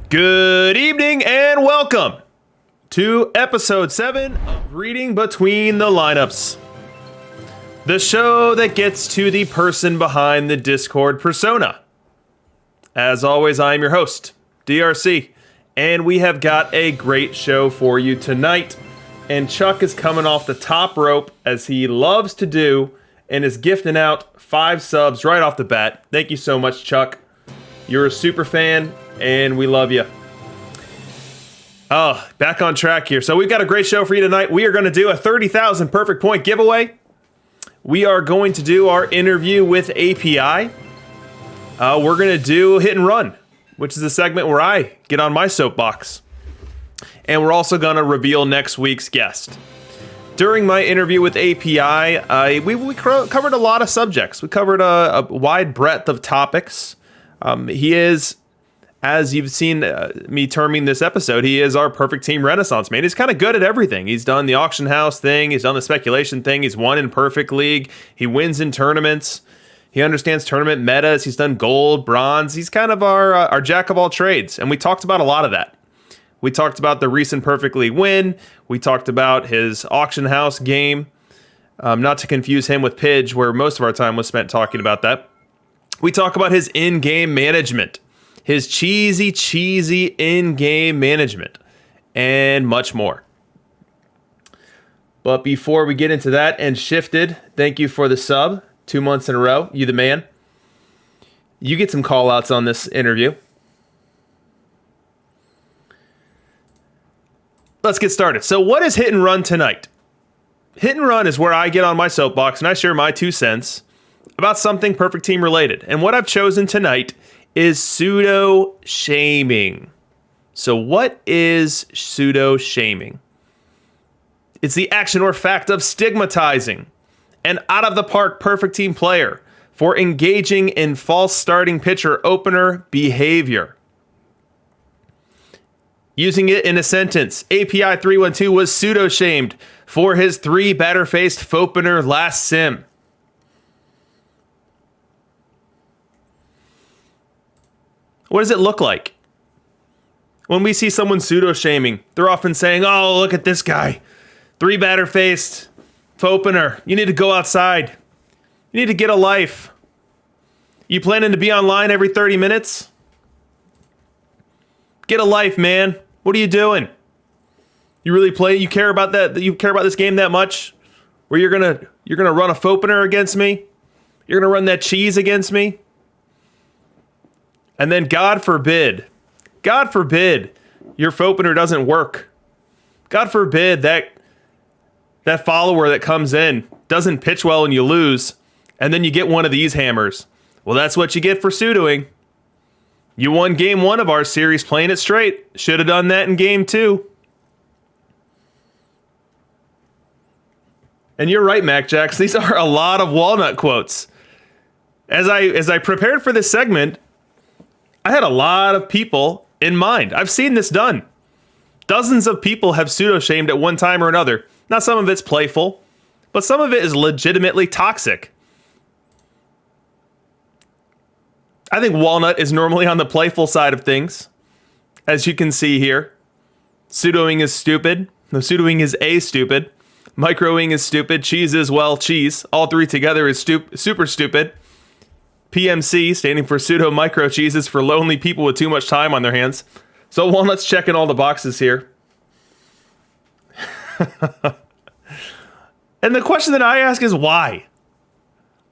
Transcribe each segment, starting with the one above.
Good evening and welcome to episode 7 of Reading Between the Lineups, the show that gets to the person behind the Discord persona. As always, I am your host, DRC, and we have got a great show for you tonight. And Chuck is coming off the top rope, as he loves to do, and is gifting out 5 subs right off the bat. Thank you so much, Chuck. You're a super fan, and we love you. Oh, back on track here. So we've got a great show for you tonight. We are going to do a 30,000 perfect point giveaway. We are going to do our interview with API. We're going to do Hit and Run, which is a segment where I get on my soapbox. And we're also going to reveal next week's guest. During my interview with API, we covered a lot of subjects. We covered a wide breadth of topics. He is, as you've seen me terming this episode, he is our perfect team renaissance man. He's kind of good at everything. He's done the auction house thing. He's done the speculation thing. He's won in Perfect League. He wins in tournaments. He understands tournament metas. He's done gold, bronze. He's kind of our jack of all trades. And we talked about a lot of that. We talked about the recent Perfect League win. We talked about his auction house game. Not to confuse him with Pidge, where most of our time was spent talking about that. We talk about his in-game management, his cheesy in-game management, and much more. But before we get into that, and Shifted, thank you for the sub, 2 months in a row, you the man. You get some call-outs on this interview. Let's get started. So what is Hit and Run tonight? Hit and Run is where I get on my soapbox and I share my 2 cents about something Perfect Team related. And what I've chosen tonight is pseudo-shaming. So what is pseudo-shaming? It's the action or fact of stigmatizing an out-of-the-park Perfect Team player for engaging in false starting pitcher opener behavior. Using it in a sentence, api312 was pseudo-shamed for his 3 batter-faced opener last sim. What does it look like? When we see someone pseudo-shaming, they're often saying, oh, look at this guy. 3 batter-faced opener. You need to go outside. You need to get a life. You planning to be online every 30 minutes? Get a life, man. What are you doing? You really play? You care about that? You care about this game that much? Where you're gonna run a opener against me? You're gonna run that cheese against me? And then God forbid, your opener doesn't work. God forbid that follower that comes in doesn't pitch well and you lose, and then you get one of these hammers. Well, that's what you get for pseudoing. You won game 1 of our series playing it straight. Should have done that in game 2. And you're right, Mac Jacks. These are a lot of walnut quotes. As I prepared for this segment, I had a lot of people in mind. I've seen this done. Dozens of people have pseudo-shamed at one time or another. Now, some of it's playful, but some of it is legitimately toxic. I think Walnut is normally on the playful side of things. As you can see here, pseudoing is stupid. No, pseudoing is stupid. Microing is stupid. Cheese is, well, cheese. All 3 together is super stupid. PMC, standing for pseudo micro cheeses for lonely people with too much time on their hands. So Walnut's checking all the boxes here. And the question that I ask is why?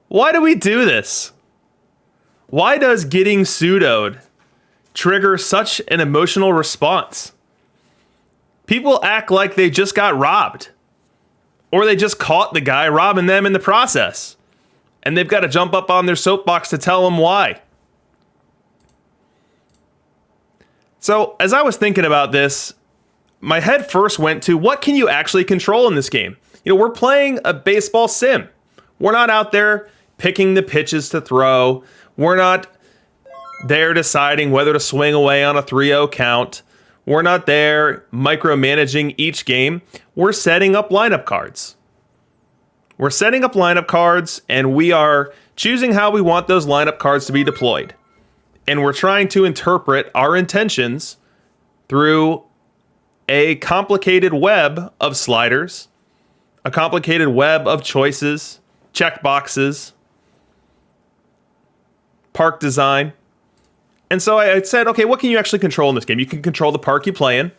Why do we do this? Why does getting pseudoed trigger such an emotional response? People act like they just got robbed, or they just caught the guy robbing them in the process, and they've got to jump up on their soapbox to tell them why. So as I was thinking about this, my head first went to what can you actually control in this game? You know, we're playing a baseball sim. We're not out there picking the pitches to throw. We're not there deciding whether to swing away on a 3-0 count. We're not there micromanaging each game. We're setting up lineup cards. And we are choosing how we want those lineup cards to be deployed. And we're trying to interpret our intentions through a complicated web of sliders, a complicated web of choices, checkboxes, park design. And so I said, okay, what can you actually control in this game? You can control the park you play in.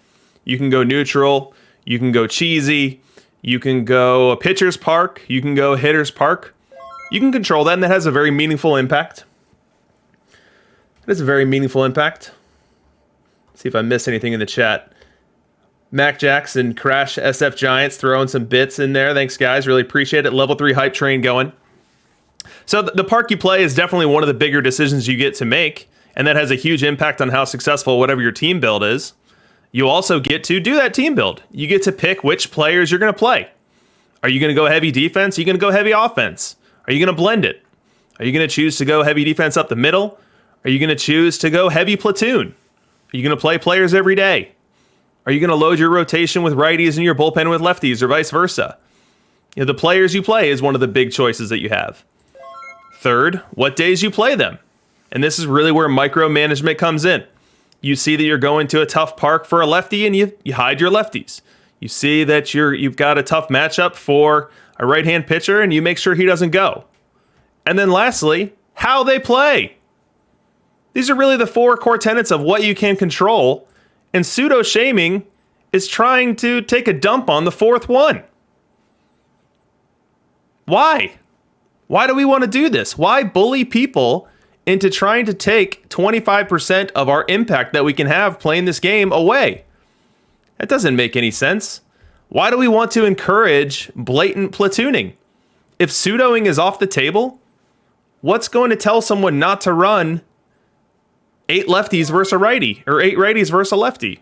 You can go neutral. You can go cheesy. You can go a pitcher's park. You can go hitter's park. You can control that, and that has a very meaningful impact. It has a very meaningful impact. Let's see if I miss anything in the chat. Mac Jackson, Crash SF Giants throwing some bits in there. Thanks, guys. Really appreciate it. Level 3 hype train going. So the park you play is definitely one of the bigger decisions you get to make, and that has a huge impact on how successful whatever your team build is. You also get to do that team build. You get to pick which players you're going to play. Are you going to go heavy defense? Are you going to go heavy offense? Are you going to blend it? Are you going to choose to go heavy defense up the middle? Are you going to choose to go heavy platoon? Are you going to play players every day? Are you going to load your rotation with righties and your bullpen with lefties, or vice versa? You know, the players you play is one of the big choices that you have. Third, what days you play them. And this is really where micromanagement comes in. You see that you're going to a tough park for a lefty, and you hide your lefties. You see that you've got a tough matchup for a right-hand pitcher, and you make sure he doesn't go. And then lastly, how they play. These are really the 4 core tenets of what you can control, and pseudo-shaming is trying to take a dump on the 4th one. Why? Why do we want to do this? Why bully people into trying to take 25% of our impact that we can have playing this game away? That doesn't make any sense. Why do we want to encourage blatant platooning? If pseudoing is off the table, what's going to tell someone not to run 8 lefties versus a righty, or 8 righties versus a lefty?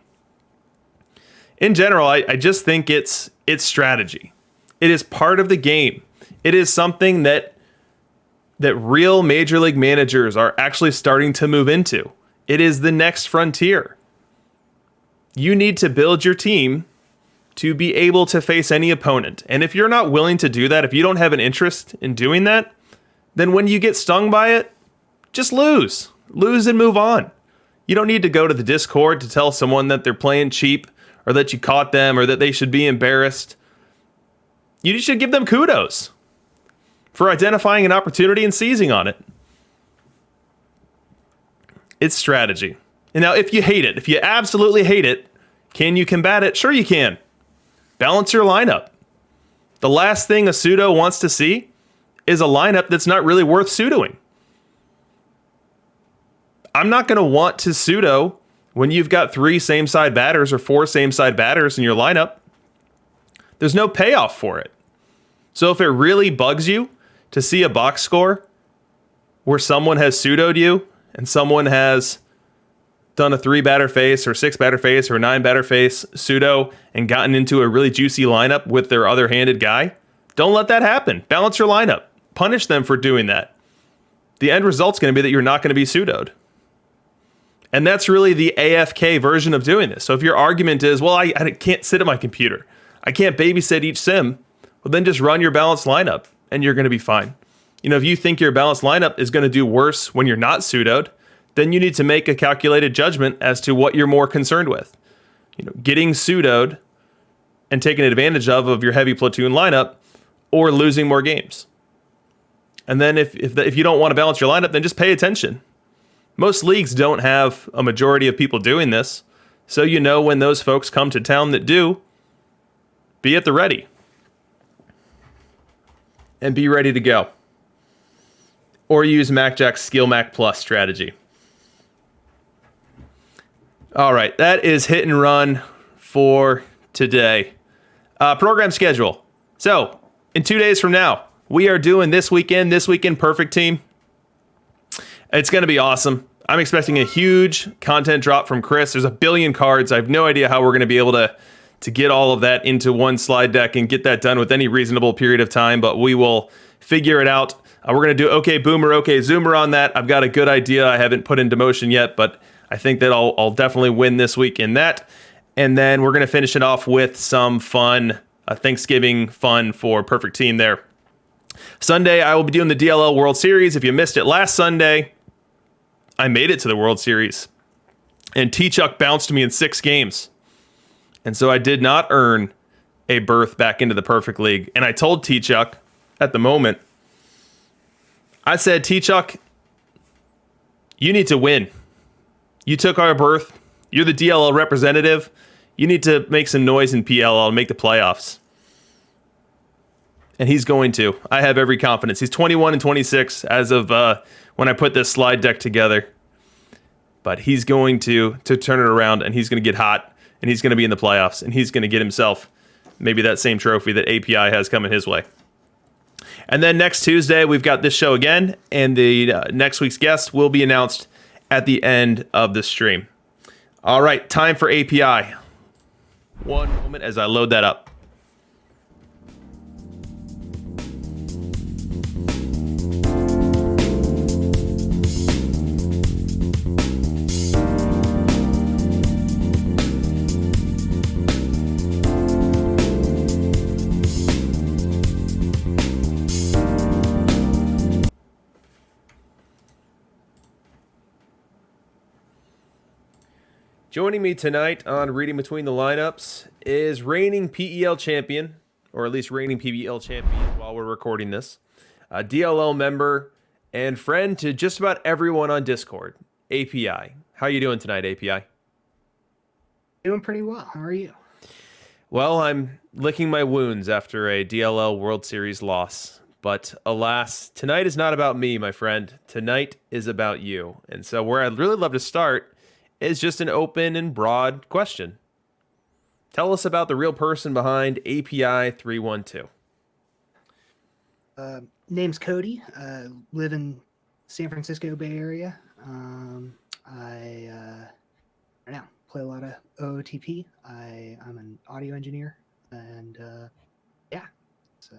In general, I just think it's strategy. It is part of the game. It is something that real major league managers are actually starting to move into. It is the next frontier. You need to build your team to be able to face any opponent. And if you're not willing to do that, if you don't have an interest in doing that, then when you get stung by it, just lose. Lose and move on. You don't need to go to the Discord to tell someone that they're playing cheap, or that you caught them, or that they should be embarrassed. You should give them kudos for identifying an opportunity and seizing on it. It's strategy. And now, if you hate it, if you absolutely hate it, can you combat it? Sure you can. Balance your lineup. The last thing a pseudo wants to see is a lineup that's not really worth pseudoing. I'm not going to want to pseudo when you've got 3 same-side batters or 4 same-side batters in your lineup. There's no payoff for it. So if it really bugs you to see a box score where someone has pseudoed you and someone has done a 3-batter face or 6-batter face or 9-batter face pseudo and gotten into a really juicy lineup with their other-handed guy, don't let that happen. Balance your lineup. Punish them for doing that. The end result's going to be that you're not going to be pseudoed. And that's really the AFK version of doing this. So if your argument is, well, I can't sit at my computer, I can't babysit each sim, well, then just run your balanced lineup and you're going to be fine. You know, if you think your balanced lineup is going to do worse when you're not pseudoed, then you need to make a calculated judgment as to what you're more concerned with. You know, getting pseudoed and taken advantage of your heavy platoon lineup, or losing more games. And then if you don't want to balance your lineup, then just pay attention. Most leagues don't have a majority of people doing this, so you know when those folks come to town that do, be at the ready. And be ready to go. Or use MacJack's Skill Mac Plus strategy. All right, that is hit and run for today. Program schedule. So, in 2 days from now, we are doing This Weekend Perfect Team. It's going to be awesome. I'm expecting a huge content drop from Chris. There's a billion cards. I have no idea how we're going to be able to get all of that into one slide deck and get that done with any reasonable period of time, but we will figure it out. We're going to do OK Boomer, OK Zoomer on that. I've got a good idea I haven't put into motion yet, but I think that I'll definitely win this week in that. And then we're going to finish it off with some fun, Thanksgiving fun for Perfect Team there. Sunday, I will be doing the DLL World Series. If you missed it last Sunday, I made it to the World Series. And T-Chuck bounced me in 6 games. And so I did not earn a berth back into the Perfect League. And I told T-Chuck at the moment, I said, T-Chuck, you need to win. You took our berth. You're the DLL representative. You need to make some noise in PLL and make the playoffs. And he's going to. I have every confidence. He's 21 and 26 as of when I put this slide deck together. But he's going to turn it around, and he's going to get hot, and he's going to be in the playoffs, and he's going to get himself maybe that same trophy that API has coming his way. And then next Tuesday, we've got this show again, and the next week's guest will be announced at the end of the stream. All right, time for API. One moment as I load that up. Joining me tonight on Reading Between the Lineups is reigning PEL champion, or at least reigning PBL champion while we're recording this, a DLL member and friend to just about everyone on Discord, API. How are you doing tonight, API? Doing pretty well. How are you? Well, I'm licking my wounds after a DLL World Series loss. But alas, tonight is not about me, my friend. Tonight is about you. And so where I'd really love to start is just an open and broad question. Tell us about the real person behind api312. Name's Cody. Live in San Francisco Bay Area. I right now play a lot of OOTP. I'm an audio engineer, and yeah, that's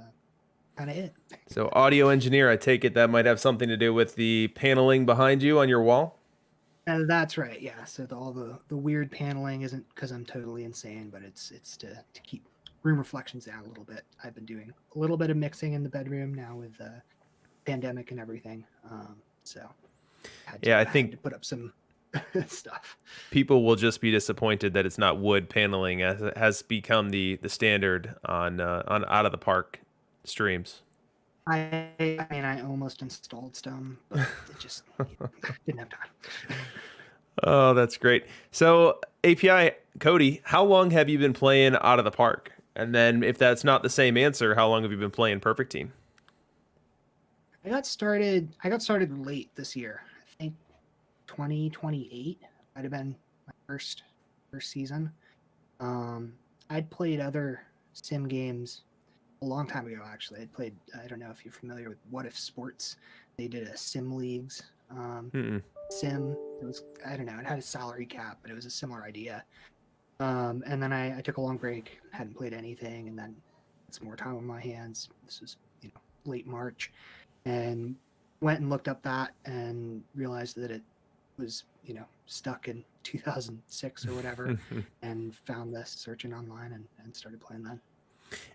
kind of it. So audio engineer, I take it that might have something to do with the paneling behind you on your wall? That's right. Yeah. So all the weird paneling isn't because I'm totally insane, but it's to keep room reflections down a little bit. I've been doing a little bit of mixing in the bedroom now with pandemic and everything. So I think to put up some stuff. People will just be disappointed that it's not wood paneling, as it has become the standard on Out of the Park streams. I mean, I almost installed some, but it just didn't have time. Oh, that's great. So, API, Cody, how long have you been playing Out of the Park? And then, if that's not the same answer, how long have you been playing Perfect Team? I got started late this year. I think 2028 might have been my first season. I'd played other sim games a long time ago, actually. I played, I don't know if you're familiar with What If Sports. They did a sim leagues sim. It was, I don't know, it had a salary cap, but it was a similar idea. And then I took a long break, hadn't played anything, and then it's more time on my hands. This was, late March, and went and looked up that and realized that it was, stuck in 2006 or whatever, and found this searching online and started playing then.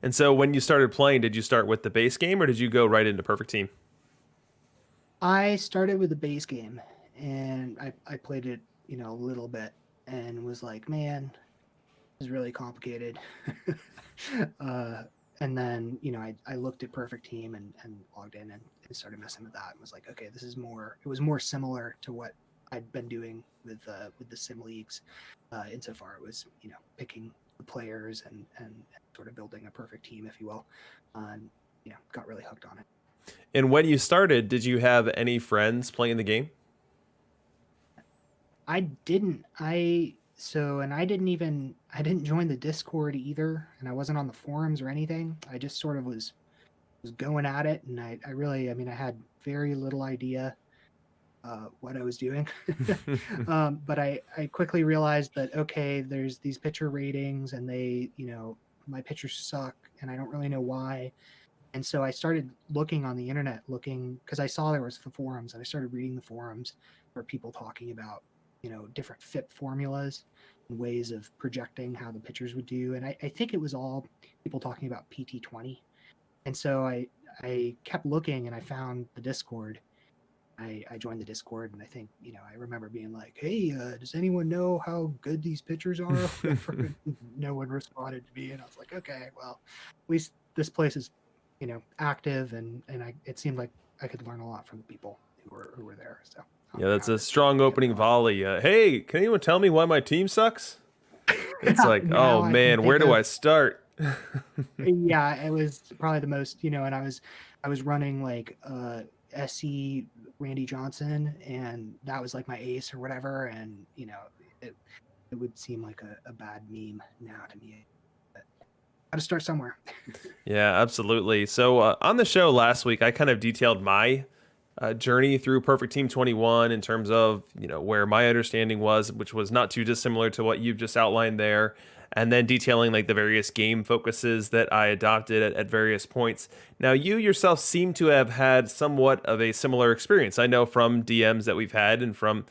And so when you started playing, did you start with the base game or did you go right into Perfect Team? I started with the base game, and I played it, a little bit, and was like, man, this is really complicated. And then, I looked at Perfect Team and logged in and started messing with that and was like, okay, it was more similar to what I'd been doing with the sim leagues. Insofar it was, picking the players and sort of building a perfect team, if you will. And, got really hooked on it. And when you started, did you have any friends playing the game? I didn't. I didn't join the Discord either, and I wasn't on the forums or anything. I just sort of was going at it, and I had very little idea what I was doing. But I quickly realized that, okay, there's these pitcher ratings, and they, my pitchers suck, and I don't really know why. And so I started looking on the internet, because I saw there was the forums, and I started reading the forums where people talking about, different FIP formulas and ways of projecting how the pitchers would do. And I think it was all people talking about PT20. And so I kept looking, and I found the Discord. I joined the Discord, and I think, I remember being like, "Hey, does anyone know how good these pitchers are?" Whatever. No one responded to me, and I was like, "Okay, well, at least this place is, active, and it seemed like I could learn a lot from the people who were there." So Yeah, that's now a I really strong get opening a lot. volley. Hey, can anyone tell me why my team sucks? It's like, oh Now I can man, where think do of. I start? Yeah, it was probably the most, and I was running like SC Randy Johnson, and that was like my ace or whatever, and it it would seem like a bad meme now to me. But gotta start somewhere. Yeah, absolutely. So on the show last week, I kind of detailed my journey through Perfect Team 21 in terms of where my understanding was, which was not too dissimilar to what you've just outlined there, and then detailing like the various game focuses that I adopted at various points. Now, you yourself seem to have had somewhat of a similar experience. I know from DMs that we've had and from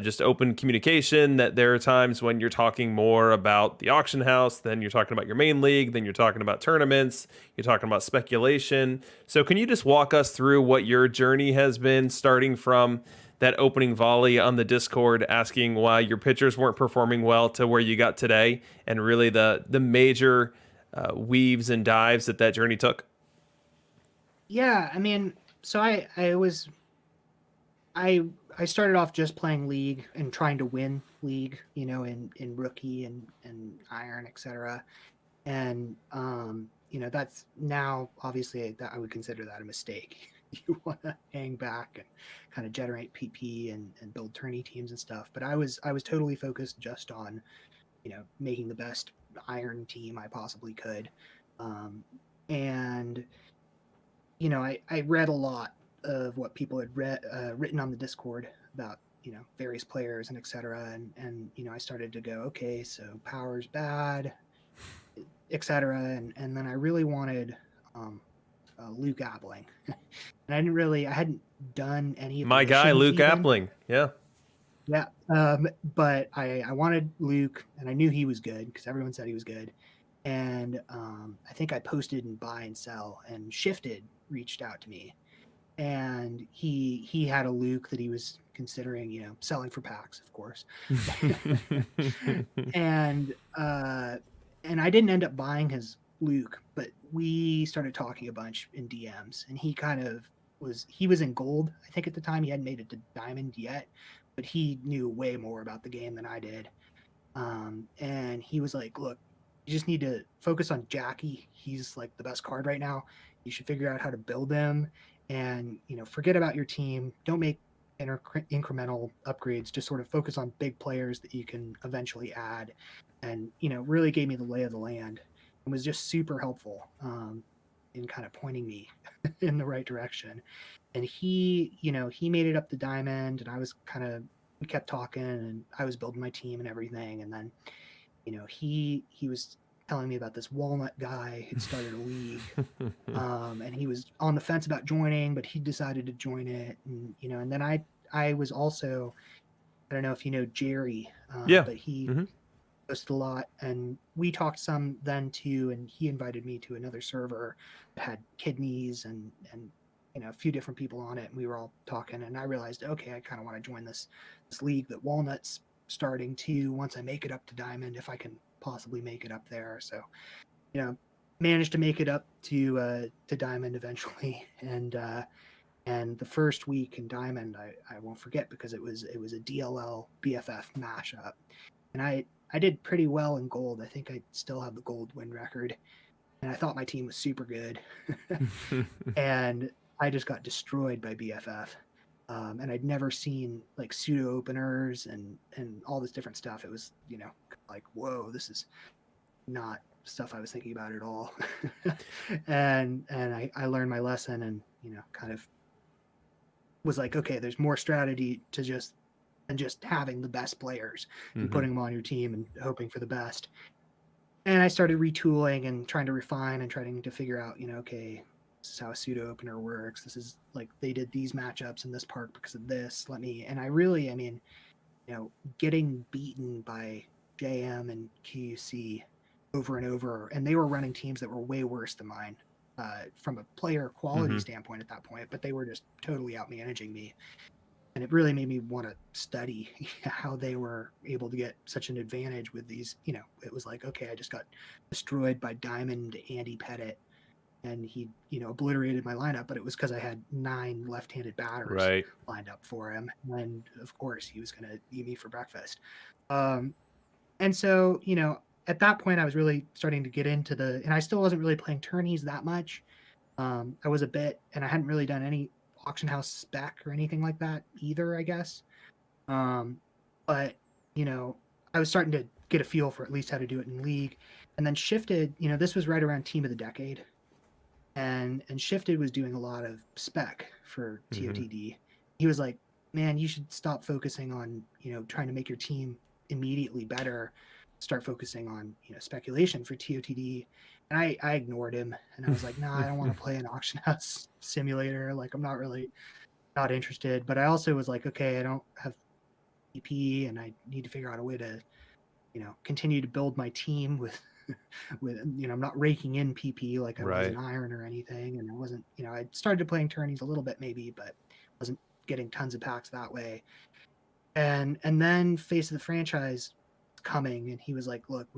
just open communication that there are times when you're talking more about the auction house, then you're talking about your main league, then you're talking about tournaments, you're talking about speculation. So can you just walk us through what your journey has been, starting from that opening volley on the Discord asking why your pitchers weren't performing well to where you got today, and really the major weaves and dives that journey took? Yeah, I mean, so I I started off just playing League and trying to win League, in Rookie and Iron, etc. And that's now obviously that I would consider that a mistake. You want to hang back and kind of generate PP and build tourney teams and stuff. But I was totally focused just on making the best Iron team I possibly could. Um, and I read a lot of what people had written on the Discord about various players and etc. And I started to go, okay, so power's bad, etc. And then I really wanted um, Luke Appling, and I hadn't done any of the My guy, missions Luke even. Appling. Yeah. Yeah, but I wanted Luke, and I knew he was good because everyone said he was good. And I think I posted in buy and sell, and Shifted reached out to me, and he had a Luke that he was considering, selling for packs, of course. and and I didn't end up buying his Luke, but we started talking a bunch in DMs, and he was in gold. I think at the time he hadn't made it to diamond yet, but he knew way more about the game than I did. And he was like, "Look, you just need to focus on Jackie. He's like the best card right now. You should figure out how to build him, and forget about your team. Don't make incremental upgrades. Just sort of focus on big players that you can eventually add." And really gave me the lay of the land, and was just super helpful in kind of pointing me in the right direction. And he made it up to diamond, and I was kind of we kept talking, and I was building my team and everything. And then he was telling me about this walnut guy who'd started a league, and he was on the fence about joining, but he decided to join it. And then I was also, I don't know if you know Jerry, Yeah. but he Hmm. posted a lot, and we talked some then too. And he invited me to another server that had kidneys and a few different people on it, and we were all talking. And I realized, okay, I kind of want to join this league that Walnut's starting to, once I make it up to diamond, if I can possibly make it up there. So managed to make it up to diamond eventually. And the first week in diamond, I won't forget, because it was a DLL BFF mashup, and I did pretty well in gold. I think I still have the gold win record, and I thought my team was super good. And I just got destroyed by BFF. And I'd never seen like pseudo openers and all this different stuff. It was like, whoa, this is not stuff I was thinking about at all. And I learned my lesson, and kind of was like, okay, there's more strategy to just than just having the best players and Hmm. putting them on your team and hoping for the best. And I started retooling and trying to refine and trying to figure out, okay, this is how a pseudo opener works. This is like they did these matchups in this park because of this. And I mean, getting beaten by JM and QC over and over, and they were running teams that were way worse than mine. from a player quality standpoint at that point, but they were just totally out managing me. And it really made me want to study how they were able to get such an advantage with these. It was like, okay, I just got destroyed by Diamond Andy Pettit, and he, obliterated my lineup, but it was because I had 9 left-handed batters Right. lined up for him. And of course, he was going to eat me for breakfast. And so, at that point, I was really starting to get into and I still wasn't really playing tourneys that much. I was a bit, and I hadn't really done any auction house spec or anything like that either, I guess. But I was starting to get a feel for at least how to do it in league, and then Shifted. This was right around Team of the Decade, and Shifted was doing a lot of spec for TOTD. He was like, "Man, you should stop focusing on trying to make your team immediately better. Start focusing on speculation for TOTD." And I ignored him, and I was like, "Nah, I don't want to play an auction house simulator. Like, I'm not interested." But I also was like, "Okay, I don't have PP, and I need to figure out a way to continue to build my team with." I'm not raking in PP like I was in Iron or anything, and I wasn't, I started playing tourneys a little bit maybe, but wasn't getting tons of packs that way. And then Face of the Franchise coming, and he was like, "Look,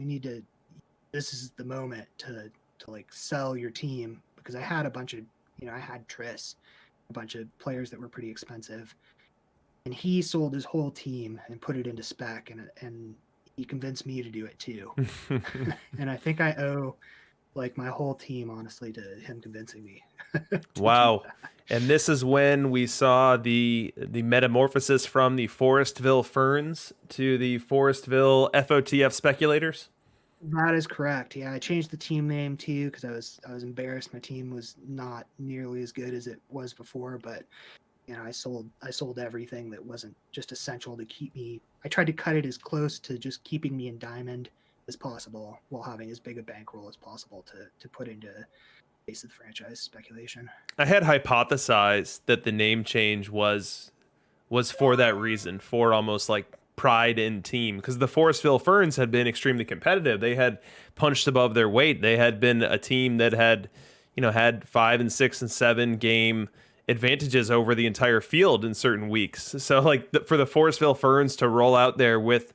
this is the moment to like sell your team," because I had a bunch of, I had Triss, a bunch of players that were pretty expensive, and he sold his whole team and put it into spec, and he convinced me to do it too. And I think I owe like my whole team, honestly, to him convincing me. Wow. And this is when we saw the metamorphosis from the Forestville Ferns to the Forestville FOTF Speculators. That is correct. Yeah, I changed the team name too because I was embarrassed. My team was not nearly as good as it was before, but I sold everything that wasn't just essential to keep me. I tried to cut it as close to just keeping me in Diamond as possible while having as big a bankroll as possible to put into Face of the Franchise speculation. I had hypothesized that the name change was for that reason, for almost like pride in team, because the Forestville Ferns had been extremely competitive. They had punched above their weight. They had been a team that had, had 5 and 6 and 7 game advantages over the entire field in certain weeks. So like for the Forestville Ferns to roll out there with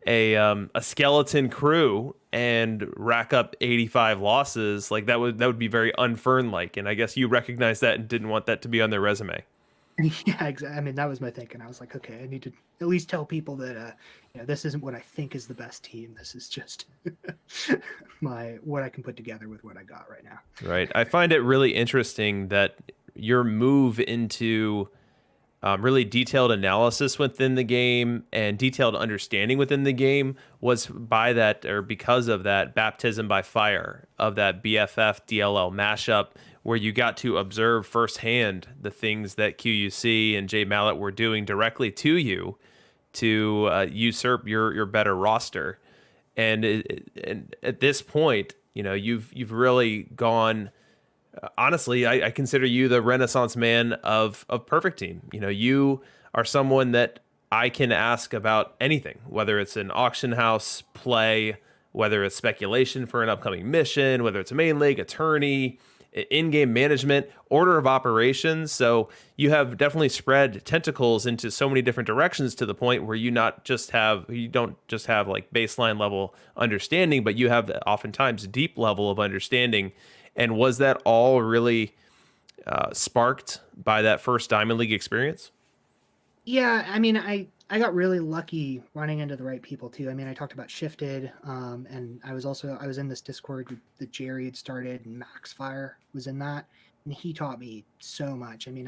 a skeleton crew and rack up 85 losses, like that would be very unfern like. And I guess you recognized that and didn't want that to be on their resume. Yeah, exactly. I mean, that was my thinking. I was like, okay, I need to at least tell people that this isn't what I think is the best team. This is just what I can put together with what I got right now. Right. I find it really interesting that your move into really detailed analysis within the game and detailed understanding within the game was by that, or because of that, baptism by fire of that BFF DLL mashup, where you got to observe firsthand the things that QUC and Jay Mallet were doing directly to you to usurp your better roster. And at this point, you've really gone. Honestly, I consider you the renaissance man of Perfect Team. You are someone that I can ask about anything, whether it's an auction house play, whether it's speculation for an upcoming mission, whether it's a main league, attorney, in-game management, order of operations. So you have definitely spread tentacles into so many different directions to the point where you don't just have like baseline level understanding, but you have oftentimes deep level of understanding. And was that all really sparked by that first Diamond League experience? Yeah, I mean, I got really lucky running into the right people too. I mean, I talked about Shifted, and I was in this Discord that Jerry had started, and Maxfire was in that, and he taught me so much. I mean,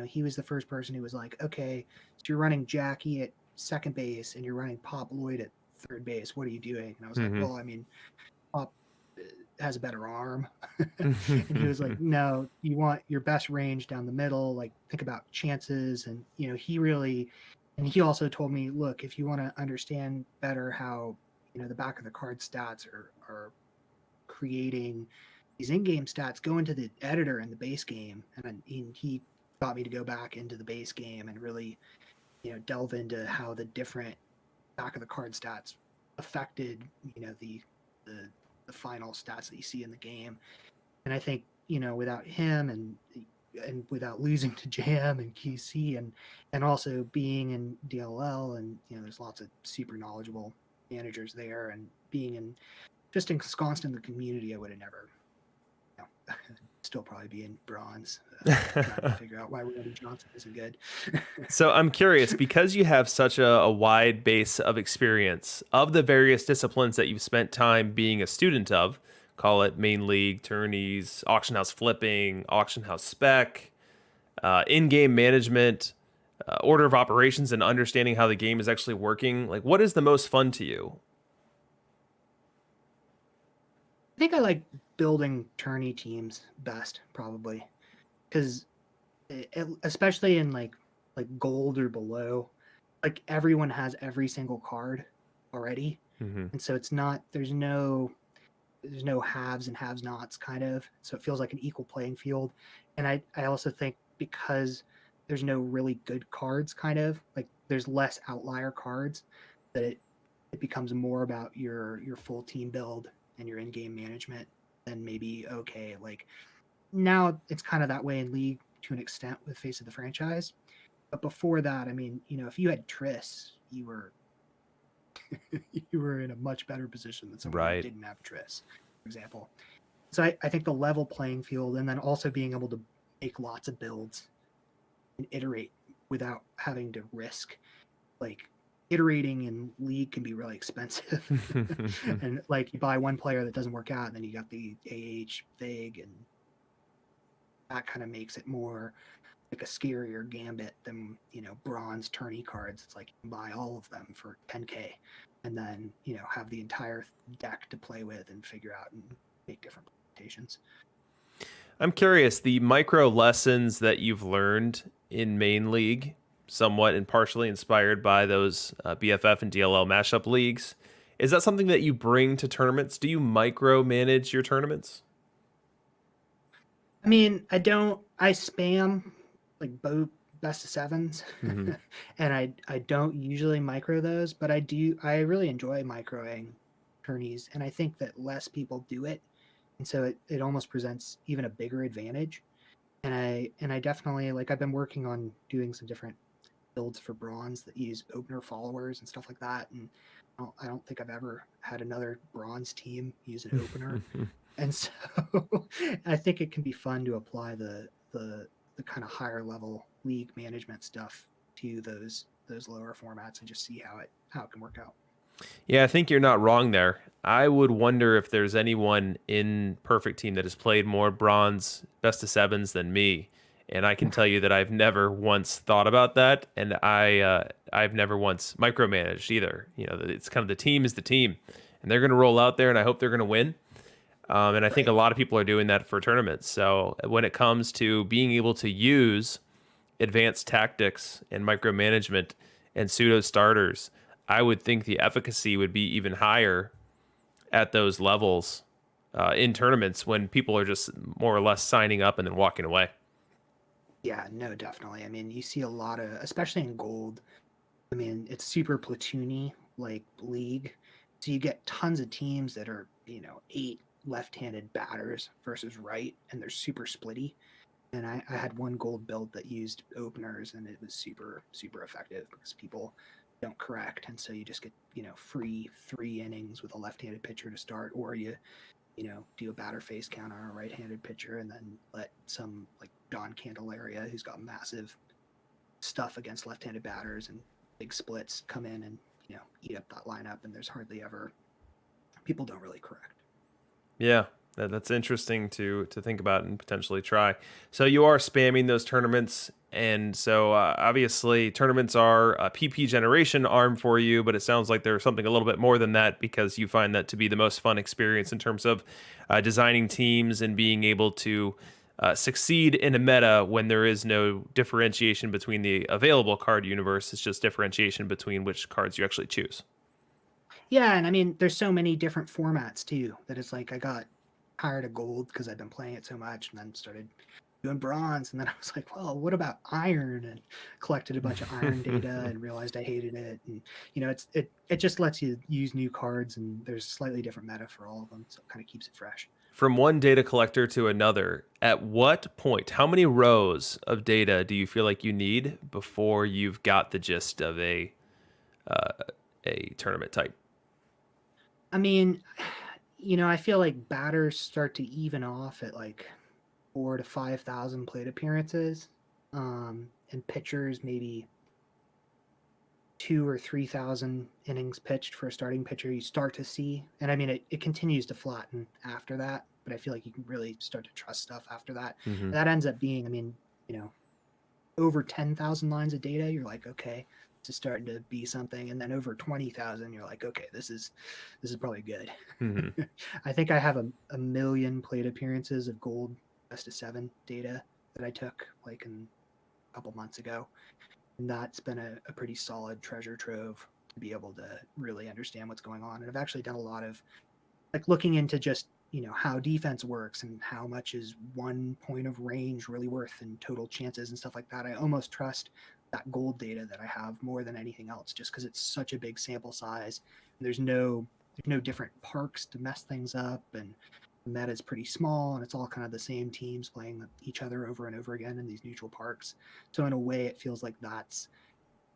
he was the first person who was like, okay, so you're running Jackie at second base and you're running Pop Lloyd at third base. What are you doing? And I was like, well, I mean, Pop has a better arm. And he was like, no, you want your best range down the middle, like think about chances. And he also told me, look, if you want to understand better how the back of the card stats are creating these in-game stats, go into the editor in the base game. And he got me to go back into the base game and really delve into how the different back of the card stats affected the final stats that you see in the game. And I think without him and without losing to Jam and QC and also being in DLL, and there's lots of super knowledgeable managers there, and being just ensconced in the community, I would have never, still probably be in bronze, trying to figure out why Randy Johnson isn't good. So I'm curious, because you have such a wide base of experience of the various disciplines that you've spent time being a student of, call it main league, tourneys, auction house flipping, auction house spec, in-game management, order of operations, and understanding how the game is actually working. Like, what is the most fun to you? I think I like building tourney teams best, probably, because especially in like gold or below, like everyone has every single card already, Hmm. and so it's not there's no haves and haves nots, kind of, so it feels like an equal playing field. And I also think because there's no really good cards, kind of like there's less outlier cards, that it becomes more about your full team build and your in-game management than maybe, okay, like now it's kind of that way in League to an extent with Face of the Franchise. But before that, I mean, if you had Triss, you were you were in a much better position than someone who Right. didn't have Triss, for example. So I think the level playing field, and then also being able to make lots of builds and iterate without having to risk, like, iterating in League can be really expensive. And like you buy one player that doesn't work out, and then you got the AH Vig, and that kind of makes it more like a scarier gambit than bronze tourney cards. It's like you can buy all of them for 10K, and then have the entire deck to play with and figure out and make different presentations. I'm curious, the micro lessons that you've learned in main league, somewhat and partially inspired by those BFF and DLL mashup leagues, is that something that you bring to tournaments? Do you micro manage your tournaments? I mean, I spam like both best of sevens, Hmm. and I don't usually micro those, but I really enjoy microing tourneys, and I think that less people do it, and so it almost presents even a bigger advantage. And I definitely, like, I've been working on doing some different builds for bronze that use opener followers and stuff like that, and I don't think I've ever had another bronze team use an opener. And so I think it can be fun to apply the kind of higher level league management stuff to those lower formats and just see how it can work out. Yeah, I think you're not wrong there. I would wonder if there's anyone in Perfect Team that has played more bronze best of sevens than me. And I can tell you that I've never once thought about that, and I've never once micromanaged either. It's kind of the team is the team, and they're going to roll out there, and I hope they're going to win. And I think a Right. lot of people are doing that for tournaments. So when it comes to being able to use advanced tactics and micromanagement and pseudo starters, I would think the efficacy would be even higher at those levels in tournaments when people are just more or less signing up and then walking away. Yeah, no, definitely. I mean, you see a lot of, especially in gold. I mean, it's super platoony, like league. So you get tons of teams that are, 8 left-handed batters versus right, and they're super splitty. And I had one gold build that used openers, and it was super, super effective because people don't correct. And so you just get, free 3 innings with a left-handed pitcher to start, or you do a batter face count on a right-handed pitcher, and then let some like Don Candelaria, who's got massive stuff against left-handed batters and big splits, come in and eat up that lineup. And there's hardly ever people don't really correct. Yeah, that's interesting to think about and potentially try. So you are spamming those tournaments, and so obviously tournaments are a PP generation arm for you, but it sounds like there's something a little bit more than that because you find that to be the most fun experience in terms of designing teams and being able to succeed in a meta when there is no differentiation between the available card universe. It's just differentiation between which cards you actually choose. Yeah, and I mean, there's so many different formats too that it's like I got tired of gold because I've been playing it so much, and then started doing bronze, and then I was like, well, what about iron? And collected a bunch of iron data and realized I hated it. And it just lets you use new cards, and there's slightly different meta for all of them, so it kind of keeps it fresh. from one data collector to another, at what point, how many rows of data do you feel like you need before you've got the gist of a tournament type? I mean, I feel like batters start to even off at like 4 to 5,000 plate appearances, and pitchers maybe 2 or 3,000 innings pitched for a starting pitcher. You start to see, and I mean, it continues to flatten after that, but I feel like you can really start to trust stuff after that. Mm-hmm. And that ends up being, I mean, over 10,000 lines of data. You're like, okay, this is starting to be something, and then over 20,000, you're like, okay, this is probably good. Mm-hmm. I think I have a million plate appearances of gold Ep.7 data that I took like a couple months ago, and that's been a pretty solid treasure trove to be able to really understand what's going on. And I've actually done a lot of like looking into just how defense works and how much is 1 point of range really worth in total chances and stuff like that. I almost trust that gold data that I have more than anything else, just because it's such a big sample size. And there's no different parks to mess things up, and the meta is pretty small, and it's all kind of the same teams playing each other over and over again in these neutral parks. So in a way, it feels like that's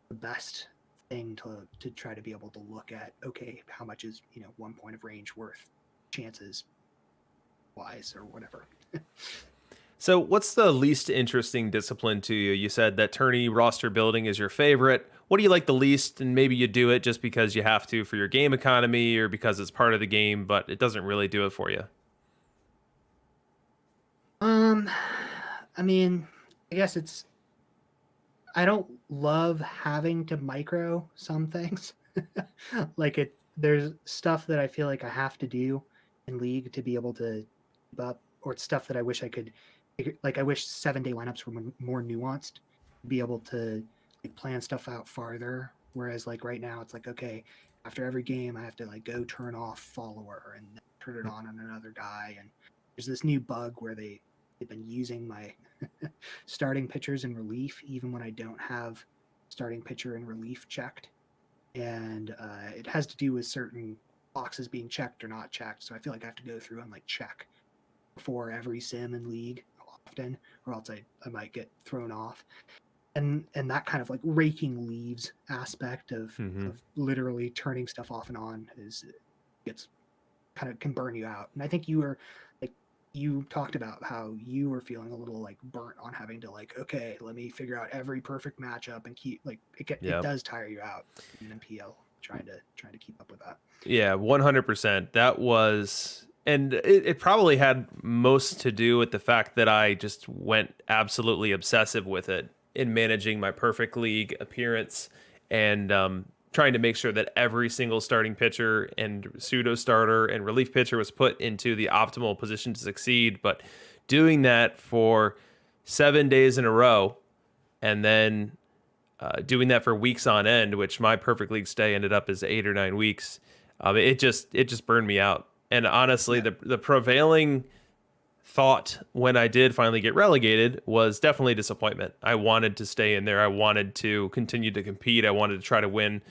the best thing to try to be able to look at. Okay, how much is 1 point of range worth chances wise or whatever. So, what's the least interesting discipline to you? You said that tourney roster building is your favorite. What do you like the least? And maybe you do it just because you have to for your game economy or because it's part of the game, but it doesn't really do it for you. um I mean, I guess it's I don't love having to micro some things. Like there's stuff that I feel like I have to do in League to be able to keep up, or it's stuff that I wish I could like I wish 7-day lineups were more nuanced, to be able to like plan stuff out farther. Whereas like right now it's like, okay, after every game I have to like go turn off follower and then turn it on another guy. And there's this new bug where they've been using my starting pitchers in relief even when I don't have starting pitcher in relief checked, and it has to do with certain boxes being checked or not checked. So I feel like I have to go through and like check before every sim in League often, or else I might get thrown off. And that kind of like raking leaves aspect of Mm-hmm. of literally turning stuff off and on is gets kind of can burn you out. And I think you talked about how you were feeling a little like burnt on having to like, okay, let me figure out every perfect matchup and keep like it Yeah. does tire you out in PL trying to keep up with that. Yeah, 100%. That was, and it probably had most to do with the fact that I just went absolutely obsessive with it in managing my perfect league appearance and trying to make sure that every single starting pitcher and pseudo starter and relief pitcher was put into the optimal position to succeed. But doing that for 7 days in a row and then doing that for weeks on end, which my perfect league stay ended up as 8 or 9 weeks. It just burned me out. And honestly, Yeah. the prevailing thought when I did finally get relegated was definitely disappointment. I wanted to stay in there. I wanted to continue to compete. I wanted to try to win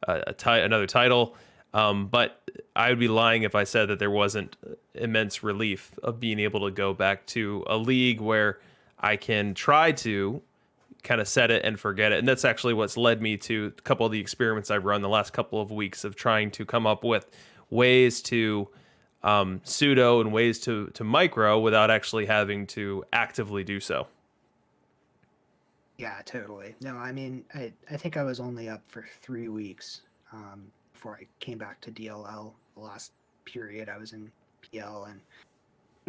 another title. But I would be lying if I said that there wasn't immense relief of being able to go back to a league where I can try to kind of set it and forget it. And that's actually what's led me to a couple of the experiments I've run the last couple of weeks of trying to come up with ways to pseudo and ways to micro without actually having to actively do so. Yeah, totally. No, I mean, I think I was only up for 3 weeks before I came back to DLL. The last period I was in PL, and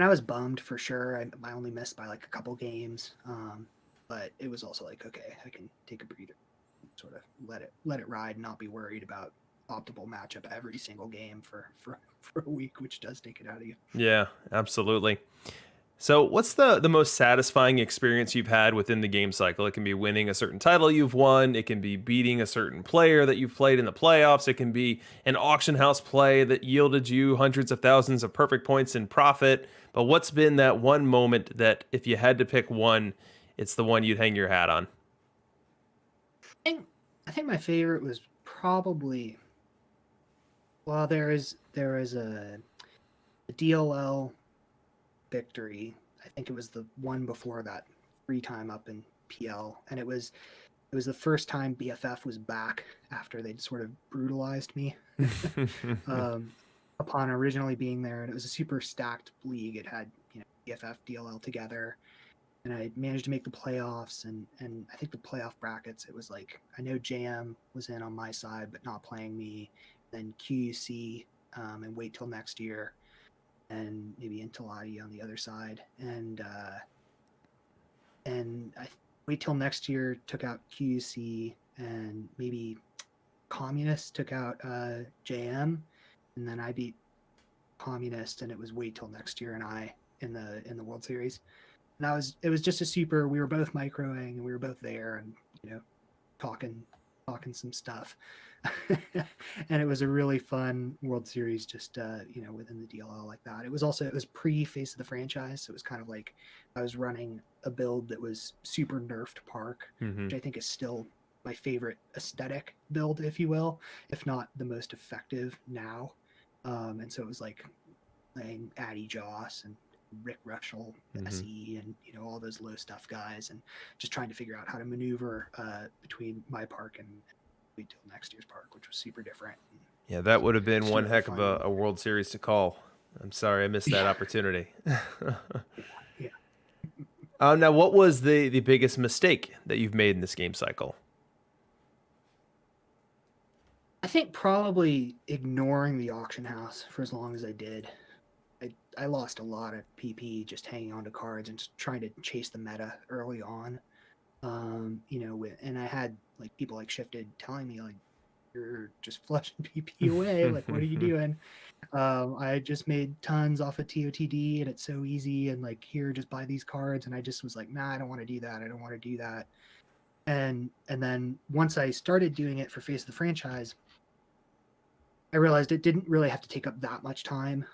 I was bummed for sure. I only missed by like a couple games, but it was also like, okay, I can take a breather, sort of let it ride, and not be worried about optimal matchup every single game for a week, which does take it out of you. Yeah, absolutely. So, what's the most satisfying experience you've had within the game cycle? It can be winning a certain title you've won. It can be beating a certain player that you've played in the playoffs. It can be an auction house play that yielded you hundreds of thousands of perfect points in profit. But what's been that one moment that if you had to pick one, it's the one you'd hang your hat on? I think my favorite was probably, well, there is a DLL. victory. I think it was the one before that, 3-time up in PL, and it was the first time BFF was back after they'd sort of brutalized me upon originally being there. And it was a super stacked league. It had, BFF, DLL together, and I managed to make the playoffs. And I think the playoff brackets, it was like, I know JM was in on my side, but not playing me. Then QUC, and wait till next year, and maybe Intilati on the other side. And I wait till next year took out QUC, and maybe Communist took out JM, and then I beat Communist, and it was wait till next year and I in the World Series. And it was just a super, we were both microing and we were both there, and talking some stuff. And it was a really fun World Series, just within the DLL like that. It was pre Face of the Franchise, so it was kind of like I was running a build that was super nerfed Park, which I think is still my favorite aesthetic build, if you will, if not the most effective now. And so it was like playing Addy Joss and Rick Rushell, SE, and all those low stuff guys, and just trying to figure out how to maneuver between my Park and wait till next year's Park, which was super different. Yeah, that would have been one heck of a World Series to call. I'm sorry I missed that opportunity. Yeah. Now, what was the biggest mistake that you've made in this game cycle? I think probably ignoring the auction house for as long as I did. I lost a lot of PP just hanging on to cards and just trying to chase the meta early on. And I had like people like Shifted telling me like, you're just flushing PP away. Like, what are you doing? I just made tons off of TOTD, and it's so easy. And like, here, just buy these cards. And I just was like, nah, I don't want to do that. I don't want to do that. And then once I started doing it for Face of the Franchise, I realized it didn't really have to take up that much time,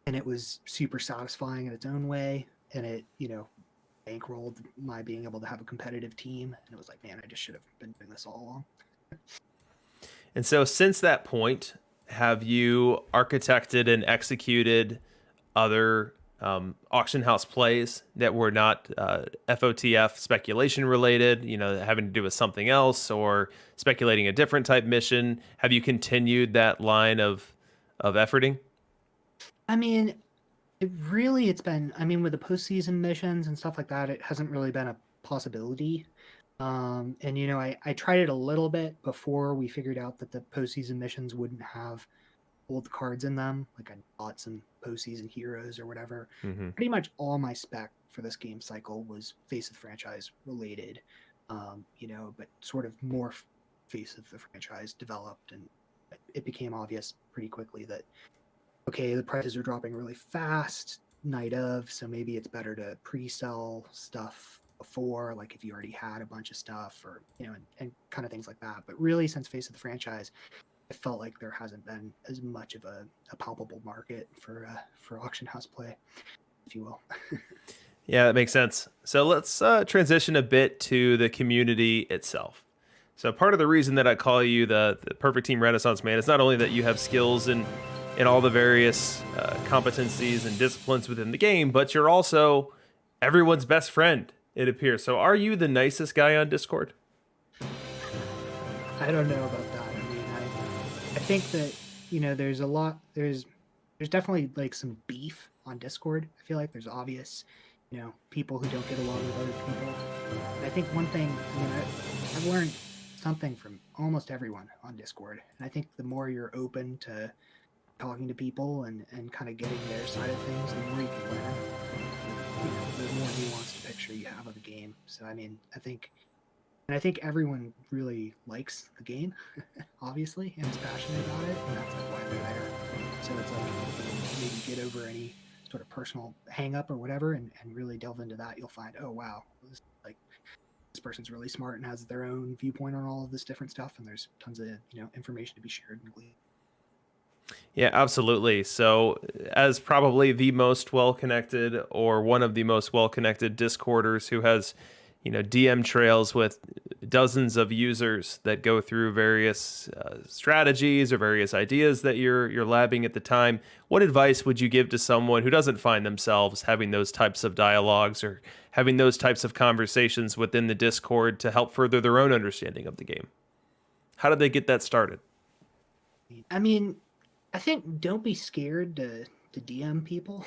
and it was super satisfying in its own way. And it, bankrolled my being able to have a competitive team. And it was like, man, I just should have been doing this all along. And so since that point, have you architected and executed other auction house plays that were not FOTF speculation related, having to do with something else or speculating a different type mission? Have you continued that line of efforting? I mean, it's been, with the postseason missions and stuff like that, it hasn't really been a possibility. And I tried it a little bit before we figured out that the postseason missions wouldn't have old cards in them. Like I bought some postseason heroes or whatever. Pretty much all my spec for this game cycle was Face of the Franchise related, but sort of more Face of the Franchise developed, and it became obvious pretty quickly that, okay, the prices are dropping really fast night of, so maybe it's better to pre-sell stuff before, like if you already had a bunch of stuff, or and kind of things like that. But really, since Face of the Franchise, I felt like there hasn't been as much of a palpable market for auction house play, if you will. Yeah, that makes sense. So let's transition a bit to the community itself. So part of the reason that I call you the Perfect Team Renaissance Man is not only that you have skills in all the various competencies and disciplines within the game, but you're also everyone's best friend, it appears. So are you the nicest guy on Discord? I don't know about that. I think that, there's definitely like some beef on Discord. I feel like there's obvious, people who don't get along with other people. And I think one thing, I've learned something from almost everyone on Discord. And I think the more you're open to talking to people and kind of getting their side of things, the more you can learn, the more nuanced picture you have of the game. So, I think everyone really likes the game, obviously, and is passionate about it, and that's like why they're there. So it's like, maybe get over any sort of personal hang up or whatever, and really delve into that. You'll find, oh wow, this person's really smart and has their own viewpoint on all of this different stuff, and there's tons of information to be shared and gleaned. Yeah, absolutely. So as probably the most well-connected or one of the most well-connected Discorders who has DM trails with dozens of users that go through various strategies or various ideas that you're labbing at the time. What advice would you give to someone who doesn't find themselves having those types of dialogues or having those types of conversations within the Discord to help further their own understanding of the game? How did they get that started? I mean, I think don't be scared to DM people.